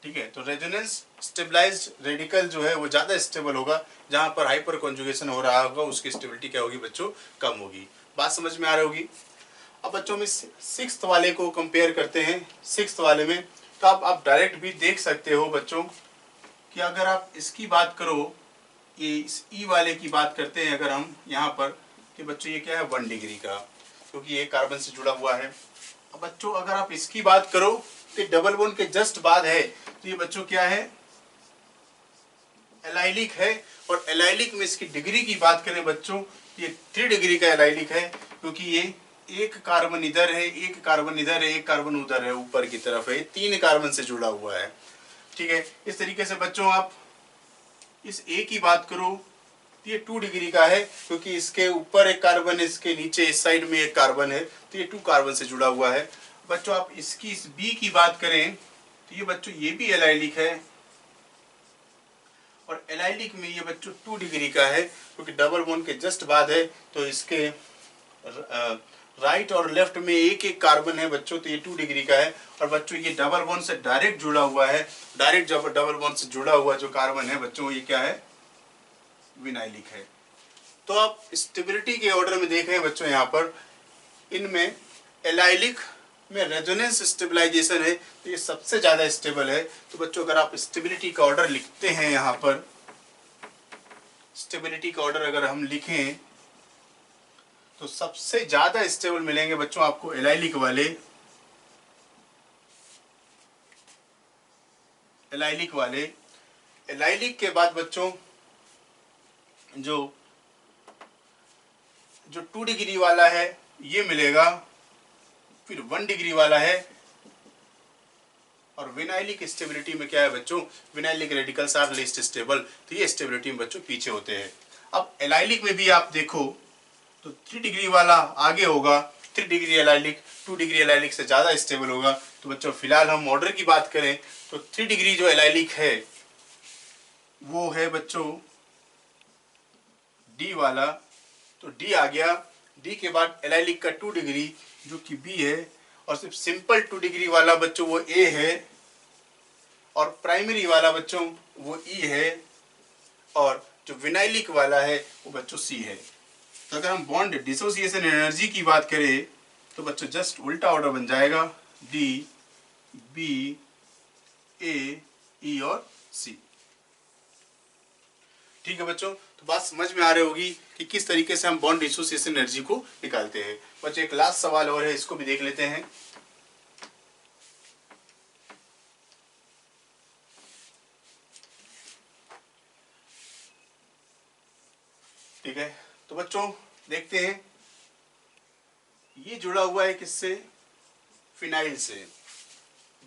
ठीक है, तो रेजोनेंस स्टेबलाइज्ड रेडिकल जो है वो ज़्यादा स्टेबल होगा, जहाँ पर हाइपर कॉन्जुगेशन हो रहा होगा उसकी स्टेबिलिटी क्या होगी बच्चों, कम होगी। बात समझ में आ रही होगी। अब बच्चों हम इस 6th वाले को कंपेयर करते हैं। 6th वाले में तो आप डायरेक्ट भी देख सकते हो बच्चों कि अगर आप इसकी बात करो, ये इस ई वाले की बात करते हैं अगर हम यहाँ पर, कि बच्चों ये क्या है, 1 डिग्री का, क्योंकि ये कार्बन से जुड़ा हुआ है। अब बच्चों अगर आप इसकी बात करो तो डबल बॉन्ड के जस्ट बाद है, तो ये बच्चों क्या है, एलाइलिक है। और एलाइलिक में इसकी डिग्री की बात करें बच्चों, ये 3 डिग्री का एलाइलिक है, क्योंकि ये एक कार्बन इधर है, एक कार्बन इधर है, एक कार्बन उधर है, ऊपर की तरफ है, 3 कार्बन से जुड़ा हुआ है। ठीक है, इस तरीके से बच्चों आप इस ए की बात करो तो ये 2 डिग्री का है, क्योंकि इसके ऊपर एक कार्बन है, इसके नीचे इस साइड में एक कार्बन है, तो ये 2 कार्बन से जुड़ा हुआ है। बच्चों आप इसकी इस बी की बात करें तो ये बच्चों ये भी एलाइलिक है, और एलाइलिक में ये बच्चों 2 डिग्री का है, क्योंकि डबल बॉन्ड के जस्ट बाद है, तो इसके राइट और लेफ्ट में एक एक कार्बन है बच्चों, तो ये 2 डिग्री का है। और बच्चों ये डबल बॉन्ड से डायरेक्ट जुड़ा हुआ है, डायरेक्ट जब डबल बॉन्ड से जुड़ा हुआ जो कार्बन है बच्चों, ये क्या है, विनाइलिक है। तो आप स्टेबिलिटी के ऑर्डर में देख रहे हैं बच्चों, यहाँ पर इनमें एलाइलिक में रेजोनेंस स्टेबलाइजेशन है, तो ये सबसे ज्यादा स्टेबल है। तो बच्चों अगर आप स्टेबिलिटी का ऑर्डर लिखते हैं, यहाँ पर स्टेबिलिटी का ऑर्डर अगर हम लिखें तो सबसे ज्यादा स्टेबल मिलेंगे बच्चों आपको एलाइलिक वाले, एलाइलिक वाले। एलाइलिक के बाद बच्चों जो 2 डिग्री वाला है ये मिलेगा, फिर 1 डिग्री वाला है, और विनाइलिक स्टेबिलिटी में क्या है बच्चों, vinylic radicals are least stable, तो ये स्टेबिलिटी में बच्चों पीछे होते हैं। अब एलाइलिक में भी आप देखो तो 3 डिग्री वाला आगे होगा, 3 डिग्री एलाइलिक 2 डिग्री एलाइलिक से ज़्यादा स्टेबल होगा। तो बच्चों फिलहाल हम ऑर्डर की बात करें तो 3 डिग्री जो एलाइलिक है वो है बच्चों डी वाला, तो डी आ गया। डी के बाद एलाइलिक का 2 डिग्री जो कि बी है, और सिर्फ सिंपल 2 डिग्री वाला बच्चों वो ए है, और प्राइमरी वाला बच्चों वो ई है, और जो विनाइलिक वाला है वो बच्चों सी है। तो अगर हम बॉन्ड डिसोसिएशन एनर्जी की बात करें तो बच्चों जस्ट उल्टा ऑर्डर बन जाएगा, डी, बी, ए, ई और सी। ठीक है बच्चों, तो बात समझ में आ रही होगी कि किस तरीके से हम बॉन्ड डिसोसिएशन एनर्जी को निकालते हैं। बच्चों एक लास्ट सवाल और है, इसको भी देख लेते हैं। ठीक है, तो बच्चों देखते हैं, ये जुड़ा हुआ है किससे, फिनाइल से,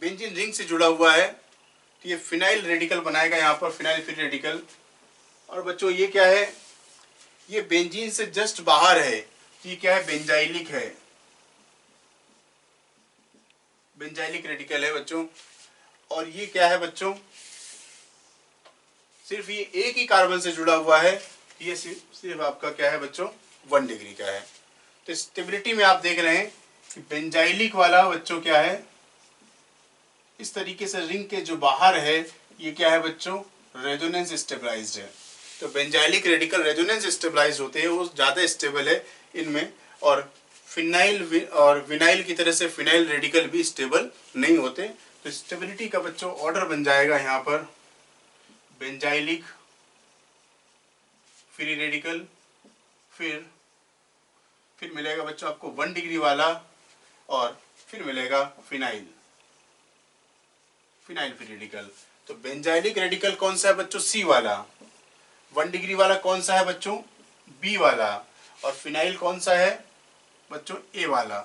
बेंजीन रिंग से जुड़ा हुआ है। तो ये फिनाइल रेडिकल बनाएगा यहाँ पर, फिनाइल फ्री रेडिकल। और बच्चों ये क्या है, ये बेंजीन से जस्ट बाहर है, तो ये क्या है, बेंजाइलिक है, बेंजाइलिक रेडिकल है बच्चों। और ये क्या है बच्चों, सिर्फ ये एक ही कार्बन से जुड़ा हुआ है, ये सिर्फ आपका क्या है बच्चों, 1 डिग्री का है। तो स्टेबिलिटी में आप देख रहे हैं कि बेंजाइलिक वाला बच्चों क्या है, इस तरीके से रिंग के जो बाहर है ये क्या है बच्चों, रेजोनेंस स्टेबलाइज्ड है। तो बेंजाइलिक रेडिकल रेजोनेंस स्टेबलाइज होते हैं, वो ज़्यादा स्टेबल है इनमें। और फिनाइल और विनाइल की तरह से फिनाइल रेडिकल भी स्टेबल नहीं होते। तो स्टेबिलिटी का बच्चों ऑर्डर बन जाएगा यहाँ पर, बेंजाइलिक फ्री रेडिकल, फिर मिलेगा बच्चों आपको 1 डिग्री वाला, और फिर मिलेगा फिनाइल फ्री रेडिकल। तो बेंजाइलिक रेडिकल कौन सा है बच्चों, सी वाला। 1 डिग्री वाला कौन सा है बच्चों, बी वाला। और फिनाइल कौन सा है बच्चों, ए वाला।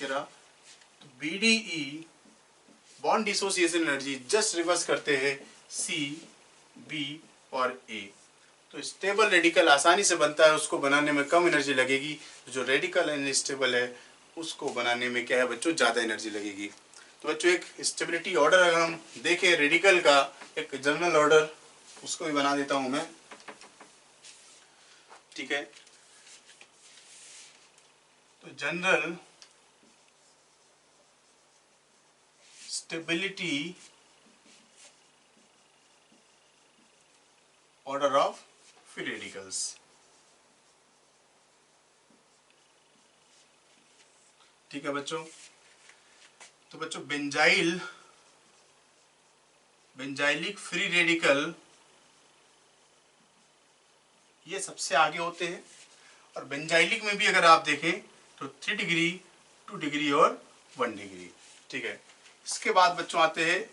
तो BDE bond dissociation energy just reverse करते हैं सी, बी और ए। तो स्टेबल रेडिकल आसानी से बनता है, उसको बनाने में कम एनर्जी लगेगी। जो रेडिकल अनस्टेबल है उसको बनाने में क्या है बच्चों, ज़्यादा एनर्जी लगेगी। तो बच्चों एक स्टेबिलिटी ऑर्डर अगर हम देखें रेडिकल का, एक जनरल ऑर्डर, उसको भी बना देता हूं मैं। ठीक है, तो general stability order of free radicals. ठीक है बच्चों, तो बच्चों बेंजाइलिक फ्री रेडिकल ये सबसे आगे होते हैं। और बेंजाइलिक में भी अगर आप देखें तो 3 डिग्री, 2 डिग्री और 1 डिग्री। ठीक है, इसके बाद बच्चों आते हैं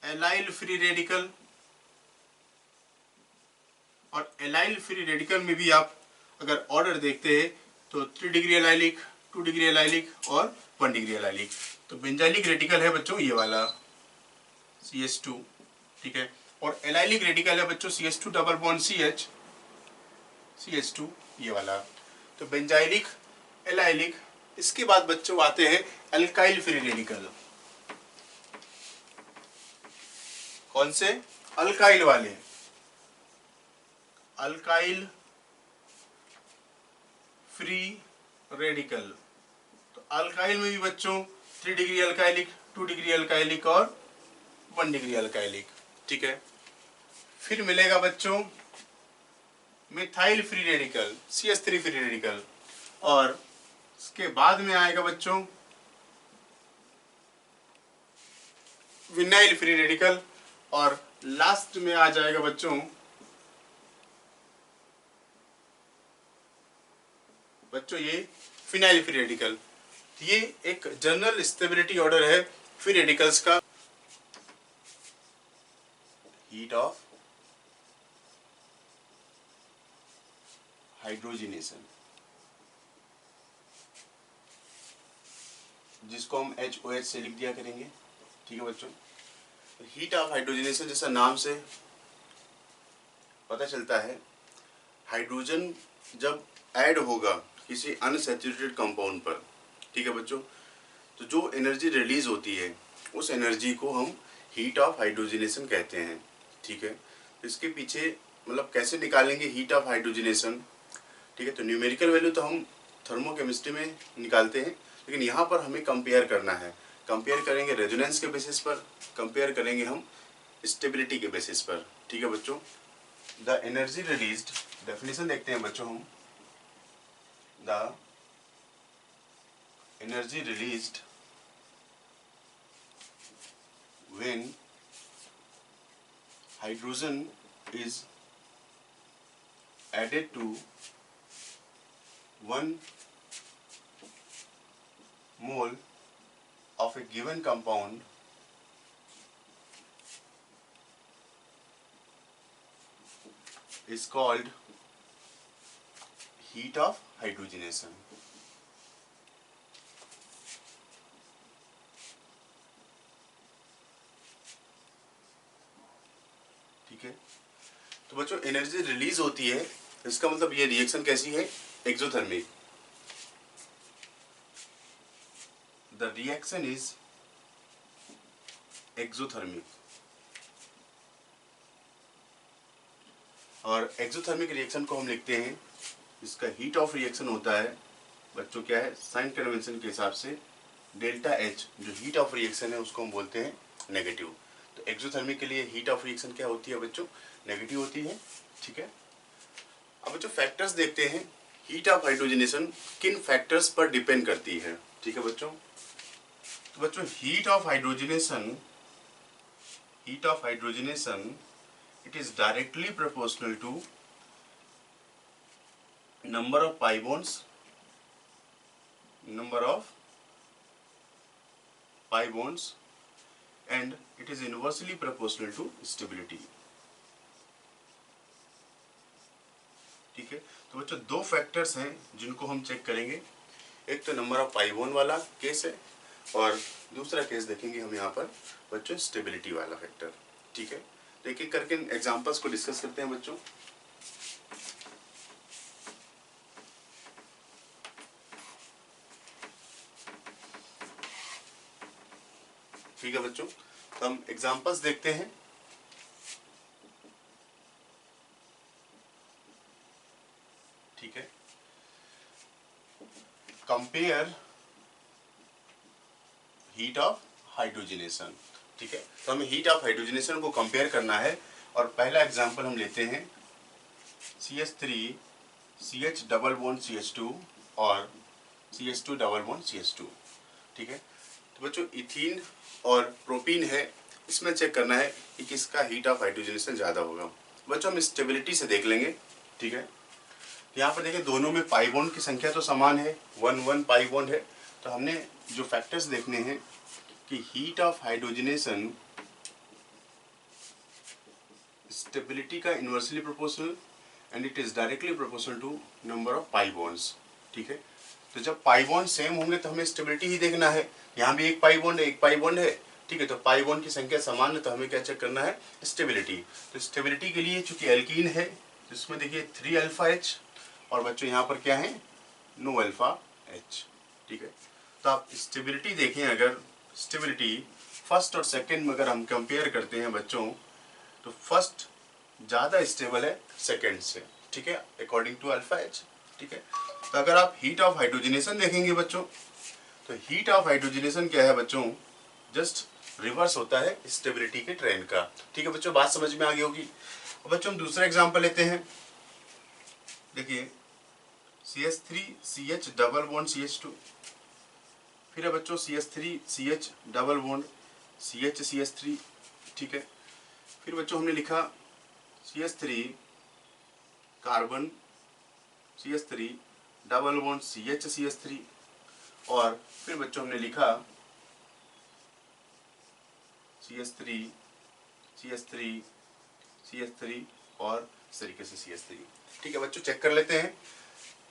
एलाइल फ्री रेडिकल। और एलाइल फ्री रेडिकल में भी आप अगर ऑर्डर देखते हैं तो 3 डिग्री एलाइलिक, 2 डिग्री एलाइलिक और 1 डिग्री एलाइलिक। तो बेंजाइलिक रेडिकल है बच्चों ये वाला, CH2। ठीक है, और एलाइलिक रेडिकल है बच्चों CH2 double bond CH, CH2 ये वाला। तो बेंजाइलिक, एलाइलिक। इसके बाद बच्चों आते हैं अल्काइल फ्री रेडिकल। कौन से, अल्काइल वाले, अल्काइल फ्री रेडिकल। तो अल्काइल में भी बच्चों 3 डिग्री अल्काइलिक, 2 डिग्री अल्काइलिक और 1 डिग्री अल्काइलिक। ठीक है, फिर मिलेगा बच्चों methyl free radical, CH3 free radical. और इसके बाद में आएगा बच्चों विनाइल फ्री रेडिकल। और लास्ट में आ जाएगा बच्चों ये फिनाइल फ्री रेडिकल। ये एक जनरल स्टेबिलिटी ऑर्डर है फ्री रेडिकल्स का। हीट ऑफ हाइड्रोजिनेशन, जिसको हम HOH से लिख दिया करेंगे। ठीक है बच्चों, हीट ऑफ हाइड्रोजिनेशन जैसा नाम से पता चलता है, हाइड्रोजन जब ऐड होगा किसी अनसैचुरेटेड कंपाउंड पर, ठीक है बच्चों, तो जो एनर्जी रिलीज होती है उस एनर्जी को हम हीट ऑफ हाइड्रोजिनेशन कहते हैं। ठीक है, इसके पीछे मतलब कैसे निकालेंगे हीट ऑफ हाइड्रोजिनेशन। ठीक है, तो न्यूमेरिकल वैल्यू तो हम थर्मोकेमिस्ट्री में निकालते हैं, लेकिन यहाँ पर हमें कंपेयर करना है। कंपेयर करेंगे रेजोनेंस के बेसिस पर, कंपेयर करेंगे हम स्टेबिलिटी के बेसिस पर। ठीक है बच्चों, द एनर्जी रिलीज्ड, डेफिनेशन देखते हैं बच्चों हम, the energy released when hydrogen is added to 1 mole of a given compound is called heat of hydrogenation. ठीक है, तो बच्चों एनर्जी रिलीज होती है, इसका मतलब ये रिएक्शन कैसी है, exothermic. The reaction is exothermic, और एक्सोथर्मिक रिएक्शन को हम लिखते हैं, इसका हीट ऑफ रिएक्शन होता है बच्चों क्या है, साइन कन्वेंशन के हिसाब से डेल्टा एच, जो हीट ऑफ रिएक्शन है उसको हम बोलते हैं नेगेटिव। तो एक्सोथर्मिक के लिए हीट ऑफ रिएक्शन क्या होती है बच्चों, नेगेटिव होती है। ठीक है, अब बच्चों फैक्टर्स देखते हैं, हीट ऑफ हाइड्रोजनेशन किन फैक्टर्स पर डिपेंड करती है। ठीक है बच्चों, तो बच्चों heat of hydrogenation it is directly proportional to number of pi bonds and it is inversely proportional to stability। ठीक है, तो बच्चों दो फैक्टर्स हैं जिनको हम चेक करेंगे, एक तो नंबर ऑफ पाई बॉन्ड वाला केस है और दूसरा केस देखेंगे हम यहाँ पर बच्चों स्टेबिलिटी वाला फैक्टर। ठीक है, तो एक एक करके एग्जांपल्स को डिस्कस करते हैं बच्चों। ठीक है बच्चों, तो हम एग्जांपल्स देखते हैं। ठीक है, कंपेयर हीट ऑफ हाइड्रोजनेशन। ठीक है, तो हमें हीट ऑफ हाइड्रोजनेशन को कंपेयर करना है और पहला एग्जांपल हम लेते हैं CH3 CH double bond CH2 और CH2 डबल बॉन्ड CH2। ठीक है, तो बच्चों इथीन और प्रोपीन है, इसमें चेक करना है कि किसका हीट ऑफ हाइड्रोजनेशन ज़्यादा होगा। बच्चों हम स्टेबिलिटी से देख लेंगे। ठीक है, यहाँ पर देखिए दोनों में पाई बॉन्ड की संख्या तो समान है, 1 पाई बॉन्ड है, तो हमने जो फैक्टर्स देखने हैं कि हीट ऑफ हाइड्रोजनेशन स्टेबिलिटी का inversely proportional and it is directly proportional to number of pi bonds. ठीक है, तो जब पाई बॉन्ड सेम होंगे तो हमें स्टेबिलिटी ही देखना है। यहाँ भी एक पाई बॉन्ड है, एक पाई बॉन्ड है। ठीक है, तो पाई बॉन्ड की संख्या समान है तो हमें क्या चेक करना है, स्टेबिलिटी। तो स्टेबिलिटी के लिए चूंकि एल्कीन है जिसमें देखिए 3 अल्फा एच और बच्चों यहाँ पर क्या है, नो अल्फा एच। ठीक है, तो आप स्टेबिलिटी देखें, अगर स्टेबिलिटी फर्स्ट और सेकेंड में अगर हम कंपेयर करते हैं बच्चों, तो फर्स्ट ज़्यादा स्टेबल है सेकेंड से। ठीक है, अकॉर्डिंग टू अल्फा एच। ठीक है, तो अगर आप हीट ऑफ हाइड्रोजनेशन देखेंगे बच्चों, तो हीट ऑफ हाइड्रोजनेशन क्या है बच्चों, जस्ट रिवर्स होता है स्टेबिलिटी के ट्रेंड का। ठीक है बच्चों, बात समझ में आ गई होगी। और बच्चों हम दूसरा एग्जांपल लेते हैं, देखिए CH3 CH double bond CH2, फिर है बच्चों CH3 CH double bond CH3। ठीक है, फिर बच्चों हमने लिखा CH3 carbon CH3 double bond CH3 और फिर बच्चों हमने लिखा CH3 और इस तरीके से CH3। ठीक है बच्चों, चेक कर लेते हैं।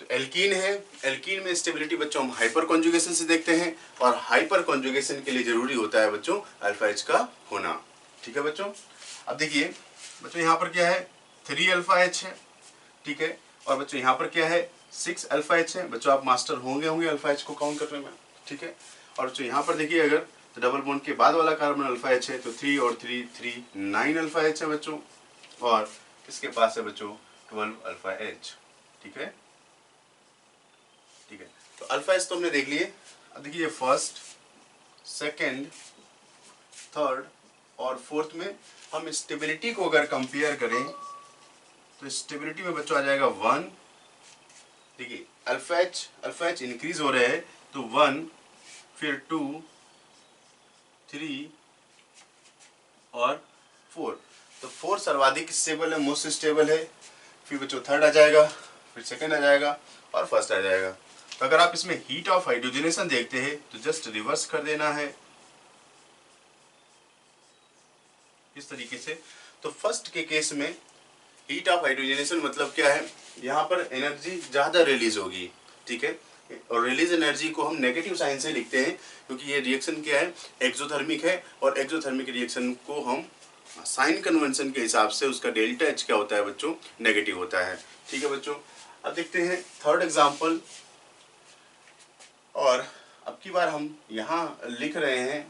तो एल्कीन है, एल्कीन में स्टेबिलिटी बच्चों हम हाइपर कॉन्जुगेशन से देखते हैं और हाइपर कॉन्जुगेशन के लिए जरूरी होता है बच्चों अल्फा एच का होना। ठीक है बच्चों, अब देखिए बच्चों यहाँ पर क्या है, 3 अल्फा एच है। ठीक है, और बच्चों यहाँ पर क्या है, 6 अल्फा एच है। बच्चों आप मास्टर होंगे अल्फा एच को काउंट करने में। ठीक है, और बच्चों यहाँ पर देखिए अगर तो डबल बॉन्ड के बाद वाला कार्बन अल्फा एच है, तो 3 और 3 9 अल्फा एच है बच्चों, और इसके पास है बच्चों 12 अल्फा एच। ठीक है, ठीक है, तो अल्फा एच तो हमने देख लिए। अब देखिए फर्स्ट, सेकेंड, थर्ड और फोर्थ में हम स्टेबिलिटी को अगर कंपेयर करें तो स्टेबिलिटी में बच्चों आ जाएगा 1। देखिए अल्फा एच इंक्रीज हो रहे हैं तो 1, फिर 2, 3 और 4। तो 4 सर्वाधिक स्टेबल है, मोस्ट स्टेबल है। फिर बच्चों थर्ड आ जाएगा, फिर सेकंड आ जाएगा और फर्स्ट आ जाएगा। तो अगर आप इसमें हीट ऑफ हाइड्रोजनेशन देखते हैं तो जस्ट रिवर्स कर देना है इस तरीके से। तो फर्स्ट के केस में हीट ऑफ हाइड्रोजनेशन मतलब क्या है, यहाँ पर एनर्जी ज़्यादा रिलीज होगी, ठीक है। और रिलीज एनर्जी को हम नेगेटिव साइन से लिखते हैं क्योंकि ये रिएक्शन क्या है, एक्सोथर्मिक है। और एक्सोथर्मिक रिएक्शन को हम साइन कन्वेंशन के हिसाब से उसका डेल्टा एच क्या होता है बच्चों, नेगेटिव होता है, ठीक है बच्चों। अब देखते हैं थर्ड एग्जाम्पल। और अब की बार हम यहाँ लिख रहे हैं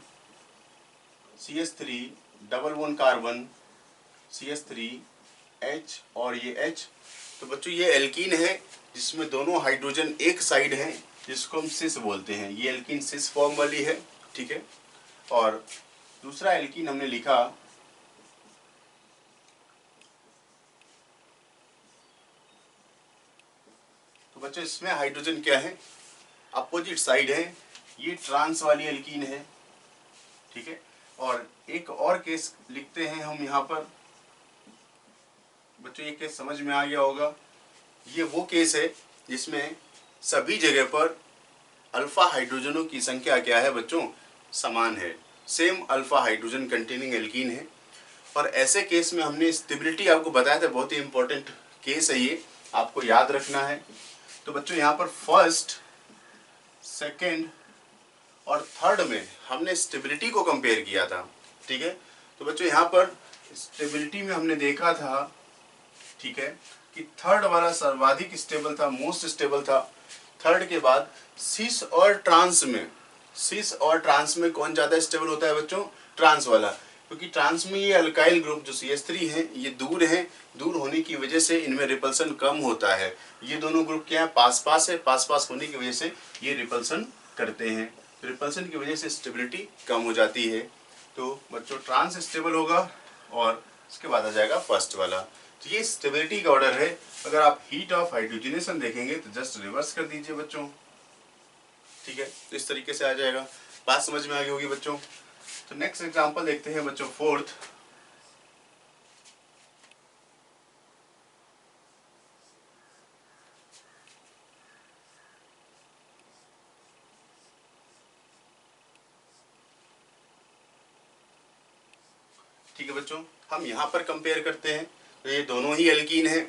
CH3 double bond carbon, CH3H और ये H। तो बच्चों ये एल्कीन है जिसमें दोनों हाइड्रोजन एक साइड है, जिसको हम सिस बोलते हैं। ये एल्कीन सिस फॉर्म वाली है, ठीक है। और दूसरा एल्कीन हमने लिखा तो बच्चों इसमें हाइड्रोजन क्या है, अपोजिट साइड है। ये ट्रांस वाली एल्कीन है, ठीक है। और एक और केस लिखते हैं हम यहाँ पर बच्चों, ये केस समझ में आ गया होगा। ये वो केस है जिसमें सभी जगह पर अल्फा हाइड्रोजनों की संख्या क्या है बच्चों, समान है। Same alpha hydrogen containing alkene है। और ऐसे केस में हमने स्टेबिलिटी आपको बताया था, बहुत ही इंपॉर्टेंट केस है ये, आपको याद रखना है। तो बच्चों यहाँ पर फर्स्ट, सेकेंड और थर्ड में हमने स्टेबिलिटी को कंपेयर किया था, ठीक है। तो बच्चों यहाँ पर स्टेबिलिटी में हमने देखा था, ठीक है, कि थर्ड वाला सर्वाधिक स्टेबल था, मोस्ट स्टेबल था। थर्ड के बाद सिस और ट्रांस में कौन ज्यादा स्टेबल होता है बच्चों, ट्रांस वाला। क्योंकि ट्रांस में ये अल्काइल ग्रुप जो CH3 है ये दूर है, दूर होने की वजह से इनमें रिपल्सन कम होता है। ये दोनों ग्रुप क्या है, पास पास है, पास पास होने की वजह से ये रिपल्सन करते हैं। रिपल्सन की वजह से स्टेबिलिटी कम हो जाती है। तो बच्चों ट्रांस स्टेबल होगा और उसके बाद आ जाएगा फर्स्ट वाला। तो ये स्टेबिलिटी का ऑर्डर है। अगर आप हीट ऑफ हाइड्रोजनेशन देखेंगे तो जस्ट रिवर्स कर दीजिए बच्चों, ठीक है। तो इस तरीके से आ जाएगा। बात समझ में आ गई होगी बच्चों। तो नेक्स्ट एग्जांपल देखते हैं बच्चों, फोर्थ। ठीक है बच्चों, हम यहाँ पर कंपेयर करते हैं तो ये दोनों ही एल्कीन है,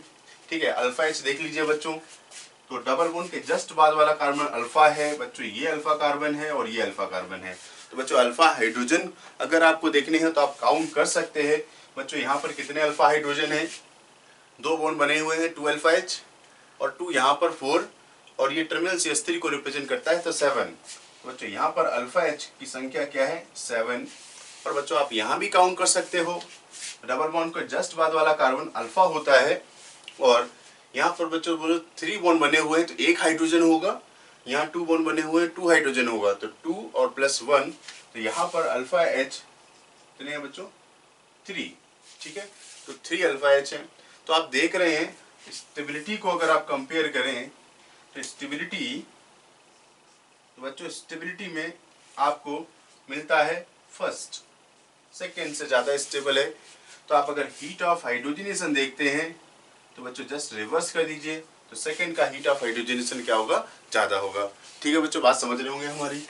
ठीक है। अल्फा एच देख लीजिए बच्चों, तो डबल बॉन्ड के जस्ट बाद वाला कार्बन अल्फा है बच्चों, ये अल्फा कार्बन है और ये अल्फा कार्बन है। तो बच्चों अल्फा हाइड्रोजन अगर आपको देखने हैं तो आप काउंट कर सकते हैं बच्चों, यहाँ पर कितने अल्फा हाइड्रोजन है, 2 बॉन्ड बने हुए हैं, 2 अल्फा एच और 2 यहाँ पर 4, और ये टर्मिनल CH3 को रिप्रेजेंट करता है तो 7। तो बच्चों यहाँ पर अल्फा एच की संख्या क्या है, 7। और बच्चों आप यहाँ भी काउंट कर सकते हो, डबल बॉन्ड के जस्ट बाद वाला कार्बन अल्फा होता है और यहाँ पर बच्चों बोलो 3 बॉन्ड बने हुए हैं तो 1 हाइड्रोजन होगा, यहाँ 2 बॉन्ड बने हुए हैं 2 हाइड्रोजन होगा, तो 2 और प्लस 1। तो यहाँ पर अल्फा एच कितने हैं बच्चों, 3, ठीक है। तो 3 अल्फा एच है। तो आप देख रहे हैं स्टेबिलिटी को अगर आप कंपेयर करें तो स्टेबिलिटी, तो बच्चों स्टेबिलिटी में आपको मिलता है फर्स्ट, सेकेंड से ज़्यादा स्टेबल है। तो आप अगर हीट ऑफ हाइड्रोजनेशन देखते हैं तो बच्चों जस्ट रिवर्स कर दीजिए, तो सेकेंड का हीट ऑफ हाइड्रोजनेशन क्या होगा, ज़्यादा होगा। ठीक है बच्चों, बात समझ रहे होंगे हमारी।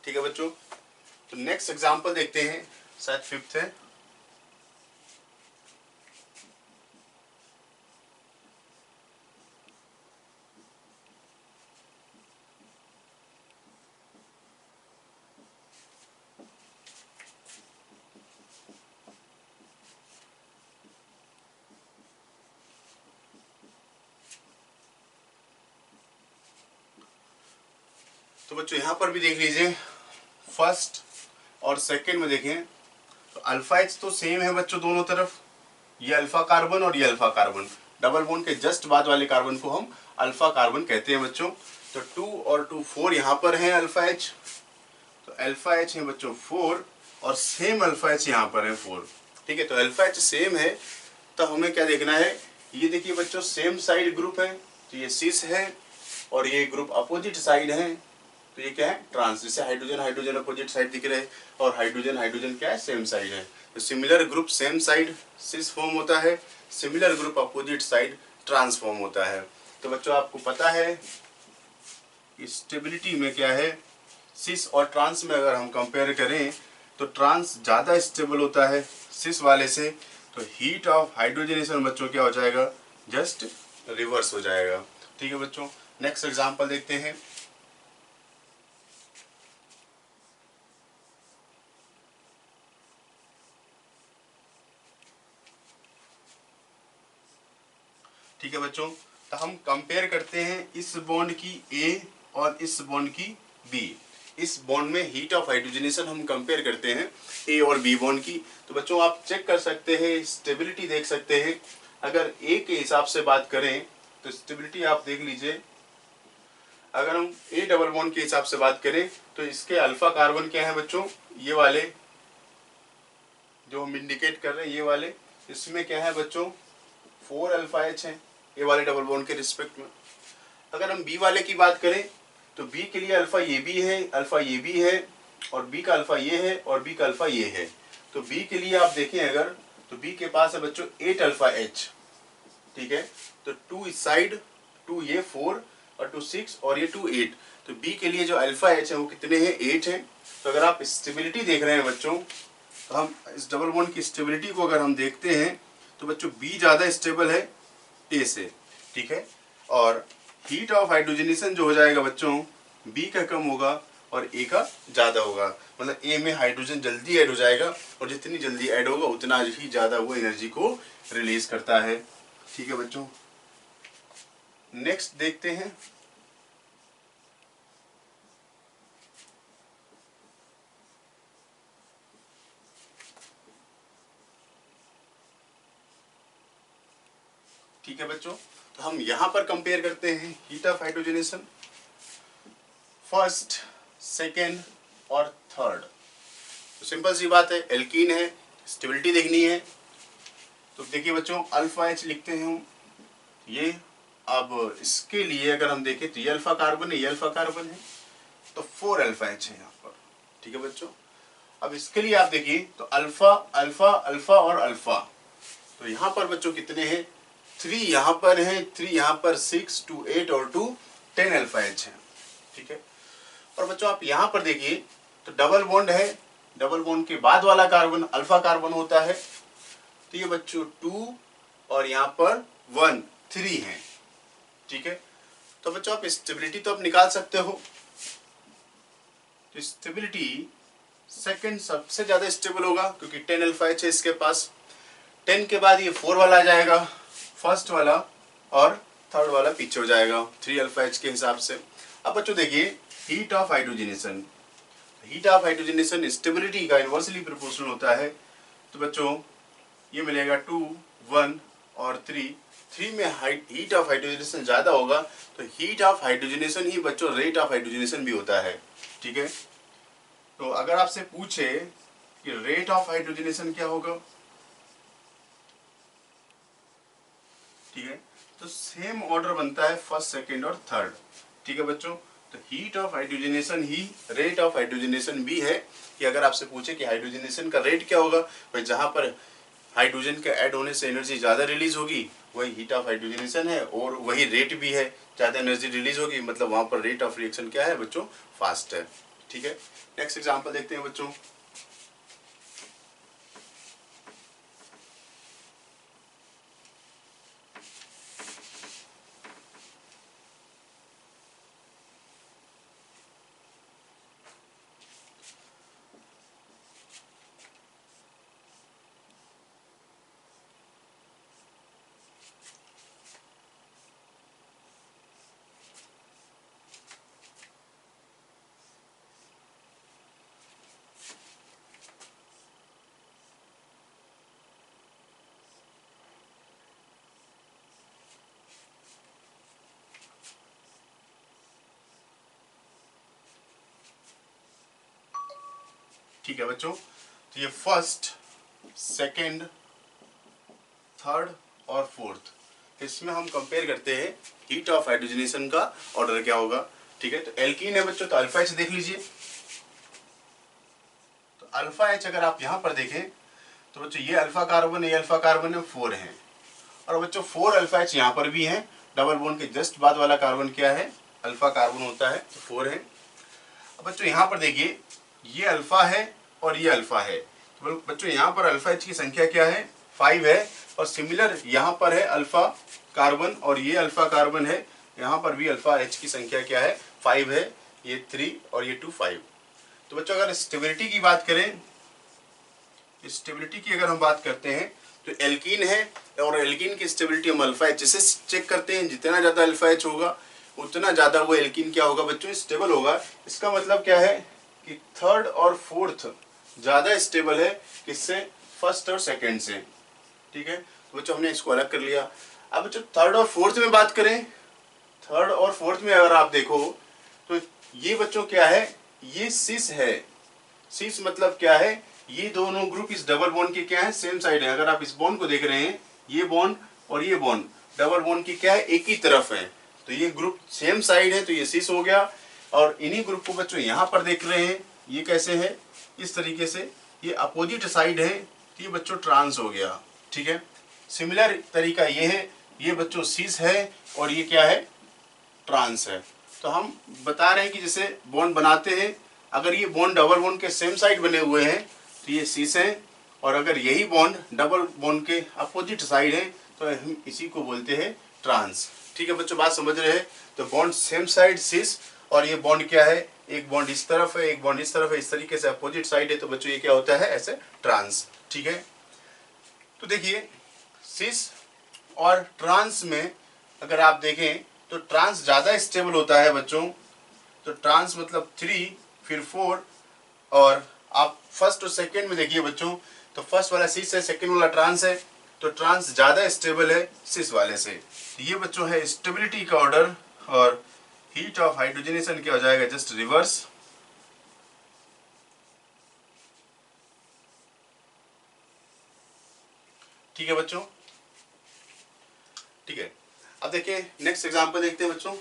ठीक है बच्चों, तो नेक्स्ट एग्जांपल देखते हैं, शायद फिफ्थ है। तो बच्चों यहाँ पर भी देख लीजिए, फर्स्ट और सेकेंड में देखें तो अल्फा एच तो सेम है बच्चों दोनों तरफ, ये अल्फा कार्बन और ये अल्फा कार्बन, डबल बॉन्ड के जस्ट बाद वाले कार्बन को हम अल्फा कार्बन कहते हैं बच्चों। तो 2 और 2 4 यहाँ पर है अल्फा एच, तो अल्फा एच है बच्चों 4 और सेम अल्फा एच यहाँ पर है 4। ठीक है, तो अल्फा एच सेम है तो हमें क्या देखना है, ये देखिए बच्चों सेम साइड ग्रुप है, तो ये सिस है और ये ग्रुप अपोजिट साइड है, तो ये क्या है ट्रांस, जैसे हाइड्रोजन हाइड्रोजन अपोजिट साइड दिख रहे हैं और हाइड्रोजन हाइड्रोजन क्या है सेम साइड है। तो similar group same side cis form होता है, similar group opposite side transform होता है। तो बच्चों आपको पता है स्टेबिलिटी में क्या है, सिस और ट्रांस में अगर हम कंपेयर करें तो ट्रांस ज़्यादा स्टेबल होता है सिस वाले से, तो हीट ऑफ हाइड्रोजनेशन बच्चों क्या हो जाएगा, जस्ट रिवर्स हो जाएगा। ठीक है बच्चों, नेक्स्ट एग्जांपल देखते हैं। ठीक है बच्चों, तो हम कंपेयर करते हैं इस बॉन्ड की ए और इस बॉन्ड की बी। इस बॉन्ड में हीट ऑफ हाइड्रोजनेशन हम कंपेयर करते हैं ए और बी बॉन्ड की। तो बच्चों आप चेक कर सकते हैं, स्टेबिलिटी देख सकते हैं। अगर ए के हिसाब से बात करें तो स्टेबिलिटी आप देख लीजिए, अगर हम ए डबल बॉन्ड के हिसाब से बात करें तो इसके अल्फा कार्बन क्या है बच्चों, ये वाले जो हम इंडिकेट कर रहे हैं ये वाले, इसमें क्या है बच्चों 4 अल्फा एच है ए वाले डबल बॉन्ड के रिस्पेक्ट में। अगर हम बी वाले की बात करें तो बी के लिए अल्फा ये भी है, अल्फा ये भी है और बी का अल्फा ये है और बी का अल्फा ये है। तो बी के लिए आप देखें अगर, तो बी के पास है बच्चों 8 अल्फा एच। ठीक है, तो 2 इस साइड, 2 ये 4 और 2 6 और ये 2 8। तो बी के लिए जो अल्फा एच है वो कितने हैं, 8 है। तो अगर आप स्टेबिलिटी देख रहे हैं बच्चों, तो हम इस डबल बॉन्ड की स्टेबिलिटी को अगर हम देखते हैं तो बच्चों बी ज़्यादा स्टेबल है ए से। ठीक है, और हीट ऑफ हाइड्रोजनेशन जो हो जाएगा बच्चों बी का कम होगा और ए का ज़्यादा होगा, मतलब ए में हाइड्रोजन जल्दी ऐड हो जाएगा और जितनी जल्दी ऐड होगा उतना ही ज़्यादा वो एनर्जी को रिलीज करता है। ठीक है बच्चों, नेक्स्ट देखते हैं। ठीक है बच्चों, तो हम यहाँ पर कंपेयर करते हैं heat of hydrogenation first, second और थर्ड। तो सिंपल सी बात है, एल्कीन है, स्टेबिलिटी देखनी है। तो देखिए बच्चों अल्फा एच लिखते हैं हम ये। अब इसके लिए अगर हम देखें तो ये अल्फा कार्बन है, ये अल्फा कार्बन है, तो 4 अल्फा एच है यहाँ पर। ठीक है बच्चों, अब इसके लिए आप देखिए तो अल्फा अल्फा अल्फा और अल्फा, तो यहाँ पर बच्चों कितने हैं, 3 यहाँ पर है, 3 यहाँ पर, 6 2 8 और 2 10 अल्फा एच है। ठीक है, और बच्चों आप यहाँ पर देखिए तो डबल बॉन्ड है, डबल बॉन्ड के बाद वाला कार्बन अल्फा कार्बन होता है, तो ये बच्चों 2 और यहाँ पर 1 3 है। ठीक है, तो बच्चों आप स्टेबिलिटी तो आप निकाल सकते हो। तो स्टेबिलिटी सेकंड सबसे ज्यादा स्टेबल होगा क्योंकि 10 अल्फा एच है इसके पास, 10 के बाद ये 4 वाला आ जाएगा फर्स्ट वाला और थर्ड वाला पीछे हो जाएगा 3 अल्फा एच के हिसाब से। अब बच्चों देखिए heat of hydrogenation, heat of hydrogenation stability का इनवर्सली प्रोपोर्शनल होता है। तो बच्चों ये मिलेगा 2 1 और 3 में हीट ऑफ हाइड्रोजनेशन ज्यादा होगा, तो हीट ऑफ हाइड्रोजनेशन ही बच्चों रेट ऑफ हाइड्रोजनेशन भी होता है। ठीक है, तो अगर आपसे पूछे कि रेट ऑफ हाइड्रोजनेशन क्या होगा, ठीक है, तो सेम ऑर्डर बनता है फर्स्ट सेकेंड और थर्ड। ठीक है बच्चों, तो heat of hydrogenation he rate of hydrogenation भी है, कि अगर आपसे पूछे कि हाइड्रोजनेशन का रेट क्या होगा, भाई जहां पर हाइड्रोजन के ऐड होने से एनर्जी ज़्यादा रिलीज होगी वही हीट ऑफ हाइड्रोजनेशन है, और वही रेट भी है, ज़्यादा एनर्जी रिलीज होगी मतलब वहां पर रेट ऑफ रिएक्शन क्या है बच्चों, फास्ट है। ठीक है, नेक्स्ट एग्जाम्पल देखते हैं बच्चों। ठीक है बच्चों, तो ये फर्स्ट, सेकंड, थर्ड और फोर्थ, इसमें हम कंपेयर करते हैं हीट ऑफ हाइड्रोजनेशन का ऑर्डर क्या होगा। ठीक है, तो एल्कीन है बच्चों, तो अल्फा एच देख लीजिए। तो अल्फा एच अगर आप यहाँ पर देखें तो बच्चों ये अल्फा कार्बन है, ये अल्फा कार्बन है, 4 हैं। और बच्चों 4 अल्फा एच यहाँ पर भी हैं। डबल बॉन्ड के जस्ट बाद वाला कार्बन क्या है, अल्फा कार्बन होता है, तो 4 है। अब बच्चों यहाँ पर देखिए, ये अल्फा है और ये अल्फा है, तो बच्चों यहाँ पर अल्फा एच की संख्या क्या है, 5 है। और सिमिलर यहाँ पर है अल्फा कार्बन और ये अल्फा कार्बन है, यहाँ पर भी अल्फा एच की संख्या क्या है, 5 है। ये 3 और ये 2 5। तो बच्चों अगर स्टेबिलिटी की बात करें, स्टेबिलिटी की अगर हम बात करते हैं तो एल्कीन है, और एल्कीन की स्टेबिलिटी हम अल्फा एच से चेक करते हैं। जितना ज़्यादा अल्फा एच होगा उतना ज़्यादा वो एल्कीन क्या होगा बच्चों, स्टेबल होगा। इसका मतलब क्या है कि थर्ड और फोर्थ ज़्यादा स्टेबल है किससे, फर्स्ट और सेकंड से। ठीक है, तो बच्चों हमने इसको अलग कर लिया। अब बच्चों थर्ड और फोर्थ में बात करें, थर्ड और फोर्थ में अगर आप देखो तो ये बच्चों क्या है, ये सिस है। सिस मतलब क्या है, ये दोनों ग्रुप इस डबल बॉन्ड के क्या है, सेम साइड है। अगर आप इस बॉन्ड को देख रहे हैं, ये बॉन्ड और ये बॉन्ड डबल बॉन्ड की क्या है, एक ही तरफ है, तो ये ग्रुप सेम साइड है, तो ये सिस हो गया। और इन्हीं ग्रुप को बच्चों यहाँ पर देख रहे हैं, ये कैसे है, इस तरीके से, ये अपोजिट साइड है, तो ये बच्चों ट्रांस हो गया। ठीक है, सिमिलर तरीका ये है, ये बच्चों सिस है और ये क्या है, ट्रांस है। तो हम बता रहे हैं कि जैसे बॉन्ड बनाते हैं, अगर ये बॉन्ड डबल बॉन्ड के सेम साइड बने हुए हैं तो ये सिस है, और अगर यही बॉन्ड डबल बॉन्ड के अपोजिट साइड है तो हम इसी को बोलते हैं ट्रांस। ठीक है बच्चों, बात समझ रहे हैं। तो बॉन्ड सेम साइड सिस, और ये बॉन्ड क्या है, एक बॉन्ड इस तरफ है, एक बॉन्ड इस तरफ है, इस तरीके से अपोजिट साइड है, तो बच्चों ये क्या होता है, ऐसे ट्रांस। ठीक है, तो देखिए सिस और ट्रांस में अगर आप देखें तो ट्रांस ज़्यादा स्टेबल होता है बच्चों। तो ट्रांस मतलब 3 फिर 4, और आप फर्स्ट और सेकंड में देखिए बच्चों, तो फर्स्ट वाला सिस है, सेकंड वाला ट्रांस है, तो ट्रांस ज़्यादा स्टेबल है सिस वाले से। तो ये बच्चों है स्टेबिलिटी का ऑर्डर, और हीट ऑफ हाइड्रोजनेशन क्या हो जाएगा, जस्ट रिवर्स। ठीक है बच्चों, ठीक है। अब देखिए नेक्स्ट एग्जांपल देखते हैं बच्चों।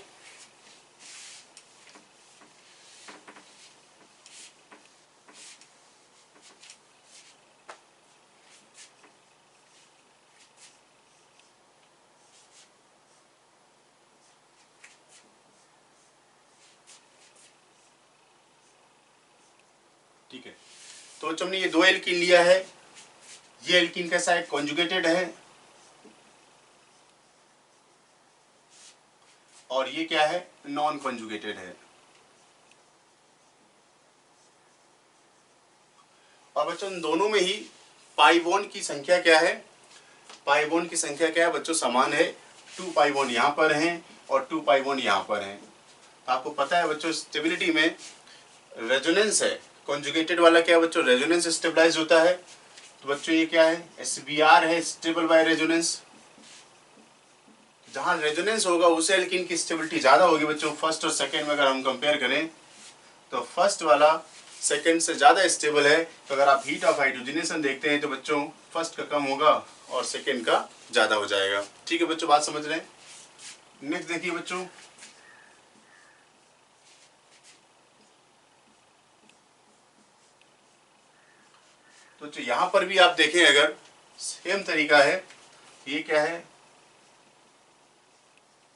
ठीक है, तो बच्चों हमने ये 2 एल्कीन लिया है। ये एल्कीन कैसा है, कॉन्जुगेटेड है, और ये क्या है, नॉन कॉन्जुगेटेड है। और बच्चों इन दोनों में ही पाई बॉन्ड की संख्या क्या है, पाई बॉन्ड की संख्या क्या है बच्चों, समान है। 2 पाई बॉन्ड यहाँ पर हैं और 2 पाई बॉन्ड यहाँ पर हैं। तो आपको पता है बच्चों स्टेबिलिटी में रेजोनेंस है, कॉन्जुगेटेड वाला क्या है बच्चों, रेजोनेंस स्टेबलाइज होता है। तो बच्चों ये क्या है, SBR है, स्टेबल बाय रेजोनेंस। जहाँ रेजोनेंस होगा उसे एल्कीन की स्टेबिलिटी ज़्यादा होगी बच्चों। फर्स्ट और सेकेंड में अगर हम कंपेयर करें तो फर्स्ट वाला सेकेंड से ज़्यादा स्टेबल है। तो अगर आप हीट ऑफ हाइड्रोजनेशन देखते हैं तो बच्चों फर्स्ट का कम होगा और सेकेंड का ज़्यादा हो जाएगा। ठीक है बच्चों, बात समझ रहे हैं। नेक्स्ट देखिए बच्चों, तो यहाँ पर भी आप देखें अगर सेम तरीका है। ये क्या है,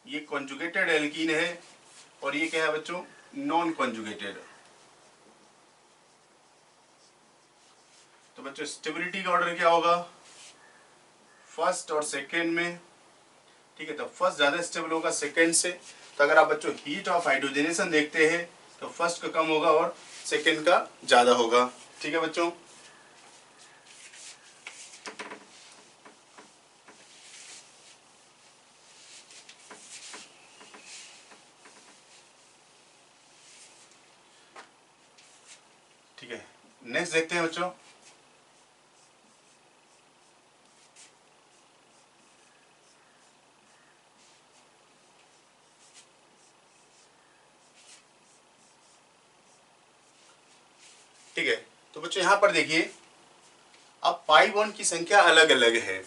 ये कॉन्जुगेटेड एल्कीन है, और ये क्या है बच्चों, नॉन कॉन्जुगेटेड। तो बच्चों स्टेबिलिटी का ऑर्डर क्या होगा, फर्स्ट और सेकेंड में। ठीक है, तो फर्स्ट ज़्यादा स्टेबल होगा सेकेंड से। तो अगर आप बच्चों हीट ऑफ हाइड्रोजनेशन देखते हैं तो फर्स्ट का कम होगा और सेकेंड का ज़्यादा होगा। ठीक है बच्चों, ठीक है। नेक्स्ट देखते हैं बच्चों, ठीक है। तो बच्चों यहाँ पर देखिए, अब पाई बॉन्ड की संख्या अलग अलग है,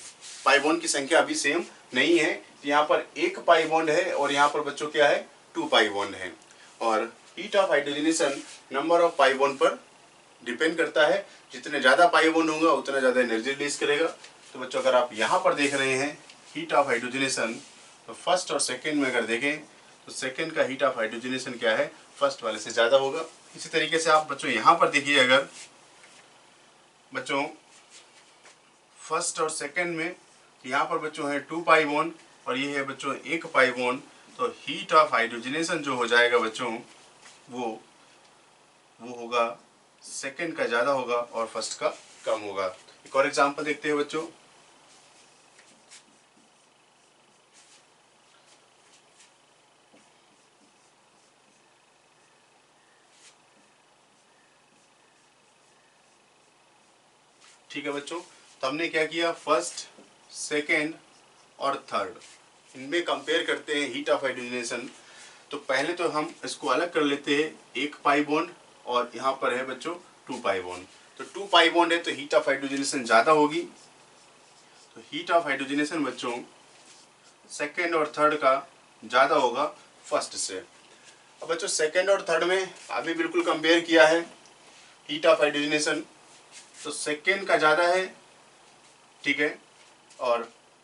पाई बॉन्ड की संख्या अभी सेम नहीं है। तो यहाँ पर एक पाई बॉन्ड है और यहाँ पर बच्चों क्या है, 2 पाई बॉन्ड है। और heat of hydrogenation number of pi bond पर डिपेंड करता है। जितने ज़्यादा पाई बॉन्ड होगा उतना ज़्यादा एनर्जी रिलीज करेगा। तो बच्चों अगर आप यहाँ पर देख रहे हैं हीट ऑफ हाइड्रोजनेशन, तो फर्स्ट और सेकेंड में अगर देखें तो सेकेंड का हीट ऑफ हाइड्रोजनेशन क्या है, फर्स्ट वाले से ज़्यादा होगा। इसी तरीके से आप बच्चों यहाँ पर देखिए, अगर बच्चों फर्स्ट और सेकेंड में, यहाँ पर बच्चों है 2 पाई बॉन्ड और ये है बच्चों 1 पाई बॉन्ड। तो हीट ऑफ हाइड्रोजनेशन जो हो जाएगा बच्चों वो होगा सेकेंड का ज़्यादा होगा और फर्स्ट का कम होगा। एक और एग्जांपल देखते हैं बच्चों। ठीक है बच्चों, तो हमने क्या किया, फर्स्ट, सेकेंड और थर्ड इनमें कंपेयर करते हैं हीट ऑफ हाइड्रोजनेशन। तो पहले तो हम इसको अलग कर लेते हैं, 1 पाई बॉन्ड और यहाँ पर है बच्चों 2 पाई बॉन्ड। तो 2 पाई बॉन्ड है तो हीट ऑफ हाइड्रोजनेशन ज़्यादा होगी। तो हीट ऑफ हाइड्रोजनेशन बच्चों सेकेंड और थर्ड का ज़्यादा होगा फर्स्ट से। अब बच्चों सेकेंड और थर्ड में अभी बिल्कुल कंपेयर किया है हीट ऑफ हाइड्रोजनेशन, तो सेकेंड का ज़्यादा है, ठीक है, और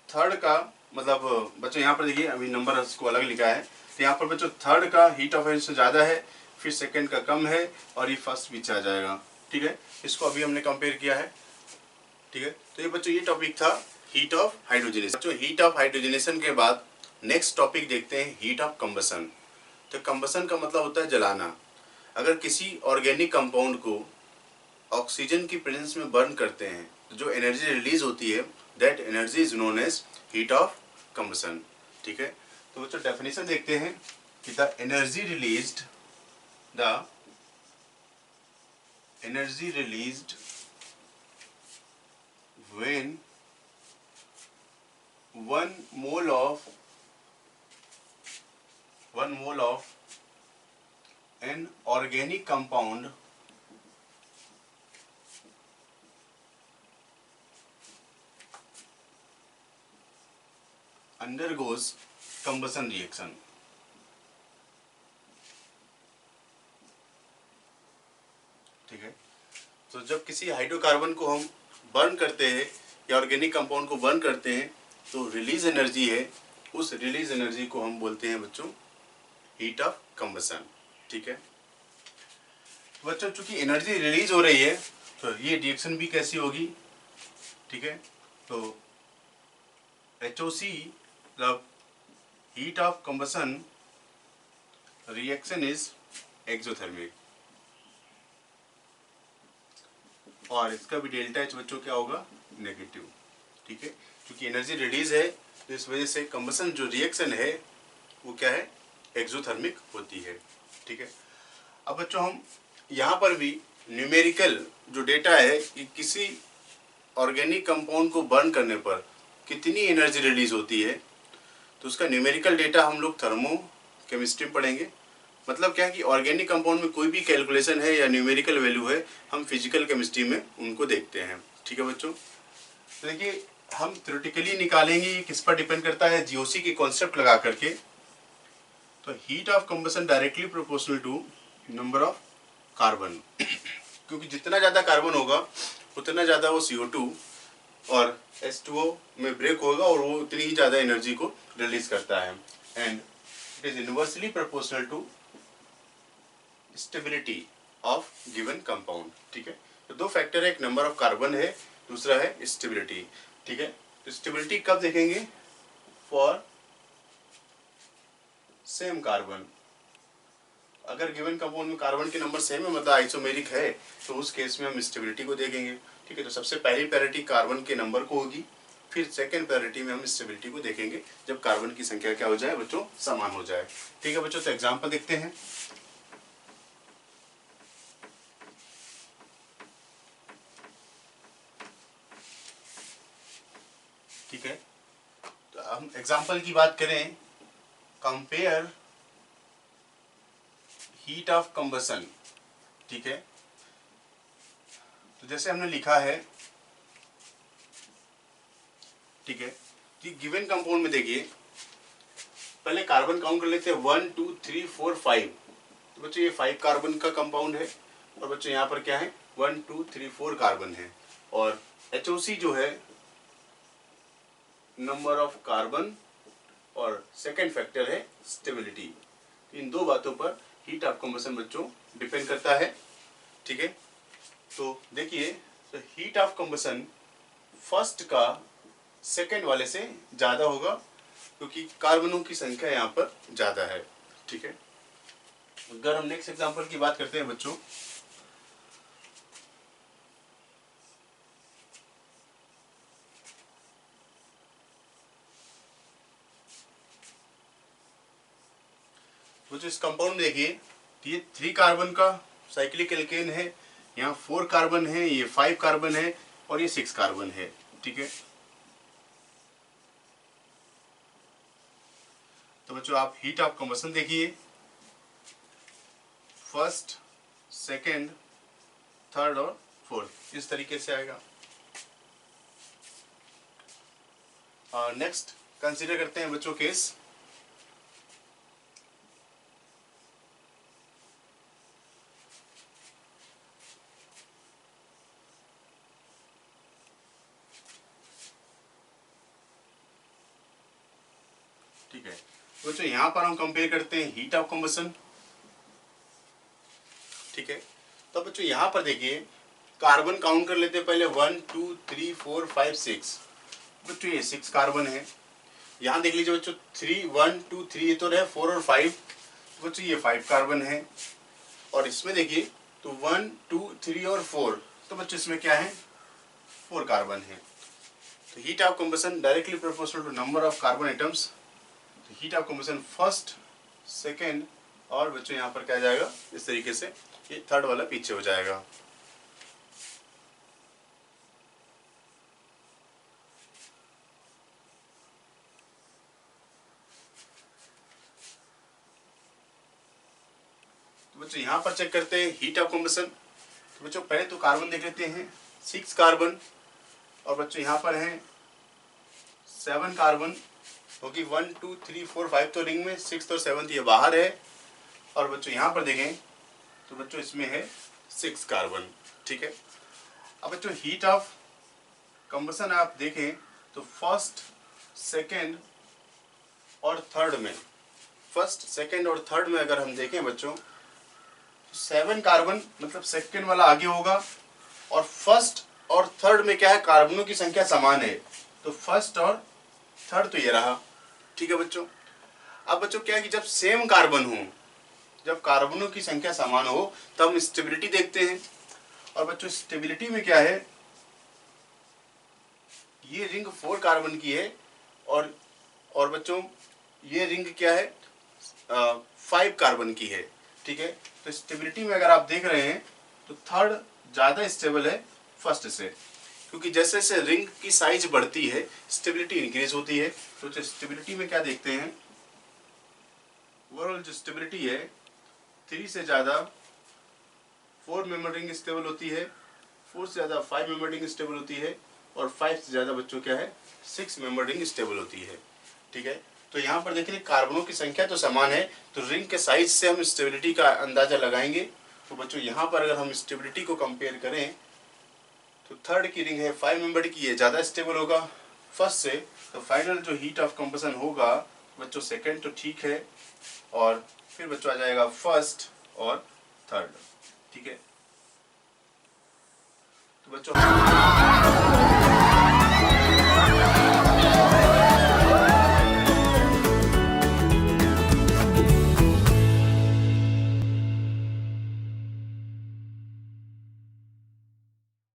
थर्ड का मतलब बच्चों यहाँ पर देखिए अभी नंबर इसको अलग लिखा है। तो यहाँ पर बच्चों थर्ड का हीट ऑफ हाइड्रोजनेशन ज़्यादा है, फिर सेकेंड का कम है और ये फर्स्ट बीच आ जाएगा। ठीक है, इसको अभी हमने कंपेयर किया है। ठीक है, तो ये बच्चों ये टॉपिक था हीट ऑफ हाइड्रोजनेशन। बच्चों हीट ऑफ हाइड्रोजनेशन के बाद नेक्स्ट टॉपिक देखते हैं हीट ऑफ कंबसन। तो कंबसन का मतलब होता है जलाना। अगर किसी ऑर्गेनिक कंपाउंड को ऑक्सीजन की प्रेजेंस में बर्न करते हैं तो जो एनर्जी रिलीज होती है that energy is known as heat of combustion. ठीक है, तो बच्चों डेफिनेशन देखते हैं कि the energy released when 1 mole of an organic compound undergoes combustion reaction। ठीक है, तो जब किसी हाइड्रोकार्बन को हम बर्न करते हैं या ऑर्गेनिक कंपाउंड को बर्न करते हैं तो रिलीज एनर्जी है, उस रिलीज एनर्जी को हम बोलते हैं बच्चों हीट ऑफ कंबसन। ठीक है, तो बच्चों चूंकि एनर्जी रिलीज हो रही है तो ये रिएक्शन भी कैसी होगी। ठीक है, तो HOC मतलब heat of combustion reaction is exothermic और इसका भी डेल्टा H बच्चों क्या होगा, नेगेटिव। ठीक है, क्योंकि एनर्जी रिलीज है तो इस वजह से कंबसन जो रिएक्शन है वो क्या है, एक्सोथर्मिक होती है। ठीक है, अब बच्चों हम यहाँ पर भी न्यूमेरिकल जो डेटा है कि किसी ऑर्गेनिक कंपाउंड को बर्न करने पर कितनी एनर्जी रिलीज होती है, तो उसका न्यूमेरिकल डेटा हम लोग थर्मो केमिस्ट्री में पढ़ेंगे। मतलब क्या है कि ऑर्गेनिक कंपाउंड में कोई भी कैलकुलेशन है या न्यूमेरिकल वैल्यू है हम फिजिकल केमिस्ट्री में उनको देखते हैं। ठीक है बच्चों, तो देखिए हम थ्योरेटिकली निकालेंगे किस पर डिपेंड करता है, जीओसी के कॉन्सेप्ट लगा करके। तो heat of combustion directly proportional to number of carbon, क्योंकि जितना ज़्यादा कार्बन होगा उतना ज़्यादा वो CO2 और H2O में ब्रेक होगा और वो उतनी ही ज़्यादा एनर्जी को रिलीज करता है। And it is inversely proportional to stability of given compound. ठीक है, तो दो फैक्टर है, एक नंबर ऑफ कार्बन है, दूसरा है स्टेबिलिटी। ठीक है, तो स्टेबिलिटी कब देखेंगे, फॉर सेम कार्बन। अगर गिवन कंपाउंड में कार्बन के नंबर सेम है मतलब आइसोमेरिक है तो उस केस में हम स्टेबिलिटी को देखेंगे। ठीक है, तो सबसे पहली प्रायोरिटी कार्बन के नंबर को होगी, फिर सेकंड प्रायोरिटी में हम स्टेबिलिटी को देखेंगे जब कार्बन की संख्या क्या हो जाए बच्चों, समान हो जाए। ठीक है बच्चों, तो एग्जांपल देखते हैं। ठीक है, तो हम एग्जांपल की बात करें, कंपेयर हीट ऑफ कंबसन। ठीक है, तो जैसे हमने लिखा है, ठीक है, कि गिवन कंपाउंड में देखिए पहले कार्बन काउंट कर लेते हैं 1 2 3 4 5। तो बच्चों ये 5 कार्बन का कंपाउंड है और बच्चों यहाँ पर क्या है 1 2 3 4 कार्बन है। और HOC जो है नंबर ऑफ कार्बन और सेकेंड फैक्टर है स्टेबिलिटी। इन दो बातों पर हीट ऑफ कंबशन बच्चों डिपेंड करता है, ठीक है। तो देखिए तो हीट ऑफ कंबशन फर्स्ट का सेकेंड वाले से ज़्यादा होगा क्योंकि कार्बनों की संख्या यहाँ पर ज़्यादा है, ठीक है। अगर हम नेक्स्ट एग्जांपल की बात करते हैं बच्चों, इस कंपाउंड में देखिए ये 3 कार्बन का साइक्लिक एल्केन है, यहाँ 4 कार्बन है, ये 5 कार्बन है और ये 6 कार्बन है, ठीक है। तो बच्चों आप हीट ऑफ कंबशन देखिए फर्स्ट, सेकेंड, थर्ड और फोर्थ इस तरीके से आएगा। नेक्स्ट कंसीडर करते हैं बच्चों केस, ठीक है। बच्चों यहाँ पर हम कंपेयर करते हैं हीट ऑफ कंबशन, ठीक है। तो बच्चों यहाँ पर देखिए कार्बन काउंट कर लेते हैं पहले 1 2 3 4 5 6। बच्चों ये 6 कार्बन है। यहाँ देख लीजिए बच्चों 3 1 2 3 ये तो रहे 4 और 5, बच्चों ये 5 कार्बन है। और इसमें देखिए तो 1 2 3 और 4, तो बच्चों इसमें क्या है 4 कार्बन है। तो heat of combustion directly proportional to number of carbon atoms. Heat of combustion first, second और बच्चों यहाँ पर क्या आ जाएगा इस तरीके से, ये थर्ड वाला पीछे हो जाएगा। तो बच्चों यहाँ पर चेक करते हैं हीट ऑफ कंबशन। तो बच्चों पहले तो कार्बन देख लेते हैं 6 कार्बन और बच्चों यहाँ पर हैं 7 कार्बन, क्योंकि 1 2 3 4 5 तो रिंग में, 6 और 7 ये बाहर है। और बच्चों यहाँ पर देखें तो बच्चों इसमें है 6 कार्बन, ठीक है। अब बच्चों हीट ऑफ कंबशन आप देखें तो फर्स्ट, सेकेंड और थर्ड में, फर्स्ट सेकेंड और थर्ड में अगर हम देखें बच्चों तो 7 कार्बन मतलब सेकेंड वाला आगे होगा और फर्स्ट और थर्ड में क्या है कार्बनों की संख्या समान है, तो फर्स्ट और थर्ड तो ये रहा, ठीक है बच्चों। अब बच्चों क्या है कि जब सेम कार्बन हो, जब कार्बनों की संख्या समान हो तब हम स्टेबिलिटी देखते हैं। और बच्चों स्टेबिलिटी में क्या है, ये रिंग 4 कार्बन की है और बच्चों ये रिंग क्या है 5 कार्बन की है, ठीक है। तो स्टेबिलिटी में अगर आप देख रहे हैं तो थर्ड ज़्यादा स्टेबल है फर्स्ट से, क्योंकि जैसे जैसे रिंग की साइज बढ़ती है स्टेबिलिटी इंक्रीज होती है। तो स्टेबिलिटी में क्या देखते हैं, ओवरऑल जो स्टेबिलिटी है 3 से ज़्यादा 4 मेंबर रिंग स्टेबल होती है, 4 से ज़्यादा 5 मेंबर रिंग स्टेबल होती है और 5 से ज़्यादा बच्चों क्या है 6 मेंबर रिंग स्टेबल होती है, ठीक है। तो यहाँ पर देखिए कार्बनों की संख्या तो समान है, तो रिंग के साइज से हम स्टेबिलिटी का अंदाजा लगाएंगे। तो बच्चों यहाँ पर अगर हम स्टेबिलिटी को कंपेयर करें तो थर्ड की रिंग है 5 मेंबर की, है ज़्यादा स्टेबल होगा फर्स्ट से। तो फाइनल जो हीट ऑफ कंबशन होगा बच्चों सेकेंड तो ठीक है और फिर बच्चों आ जाएगा फर्स्ट और थर्ड, ठीक है। तो बच्चों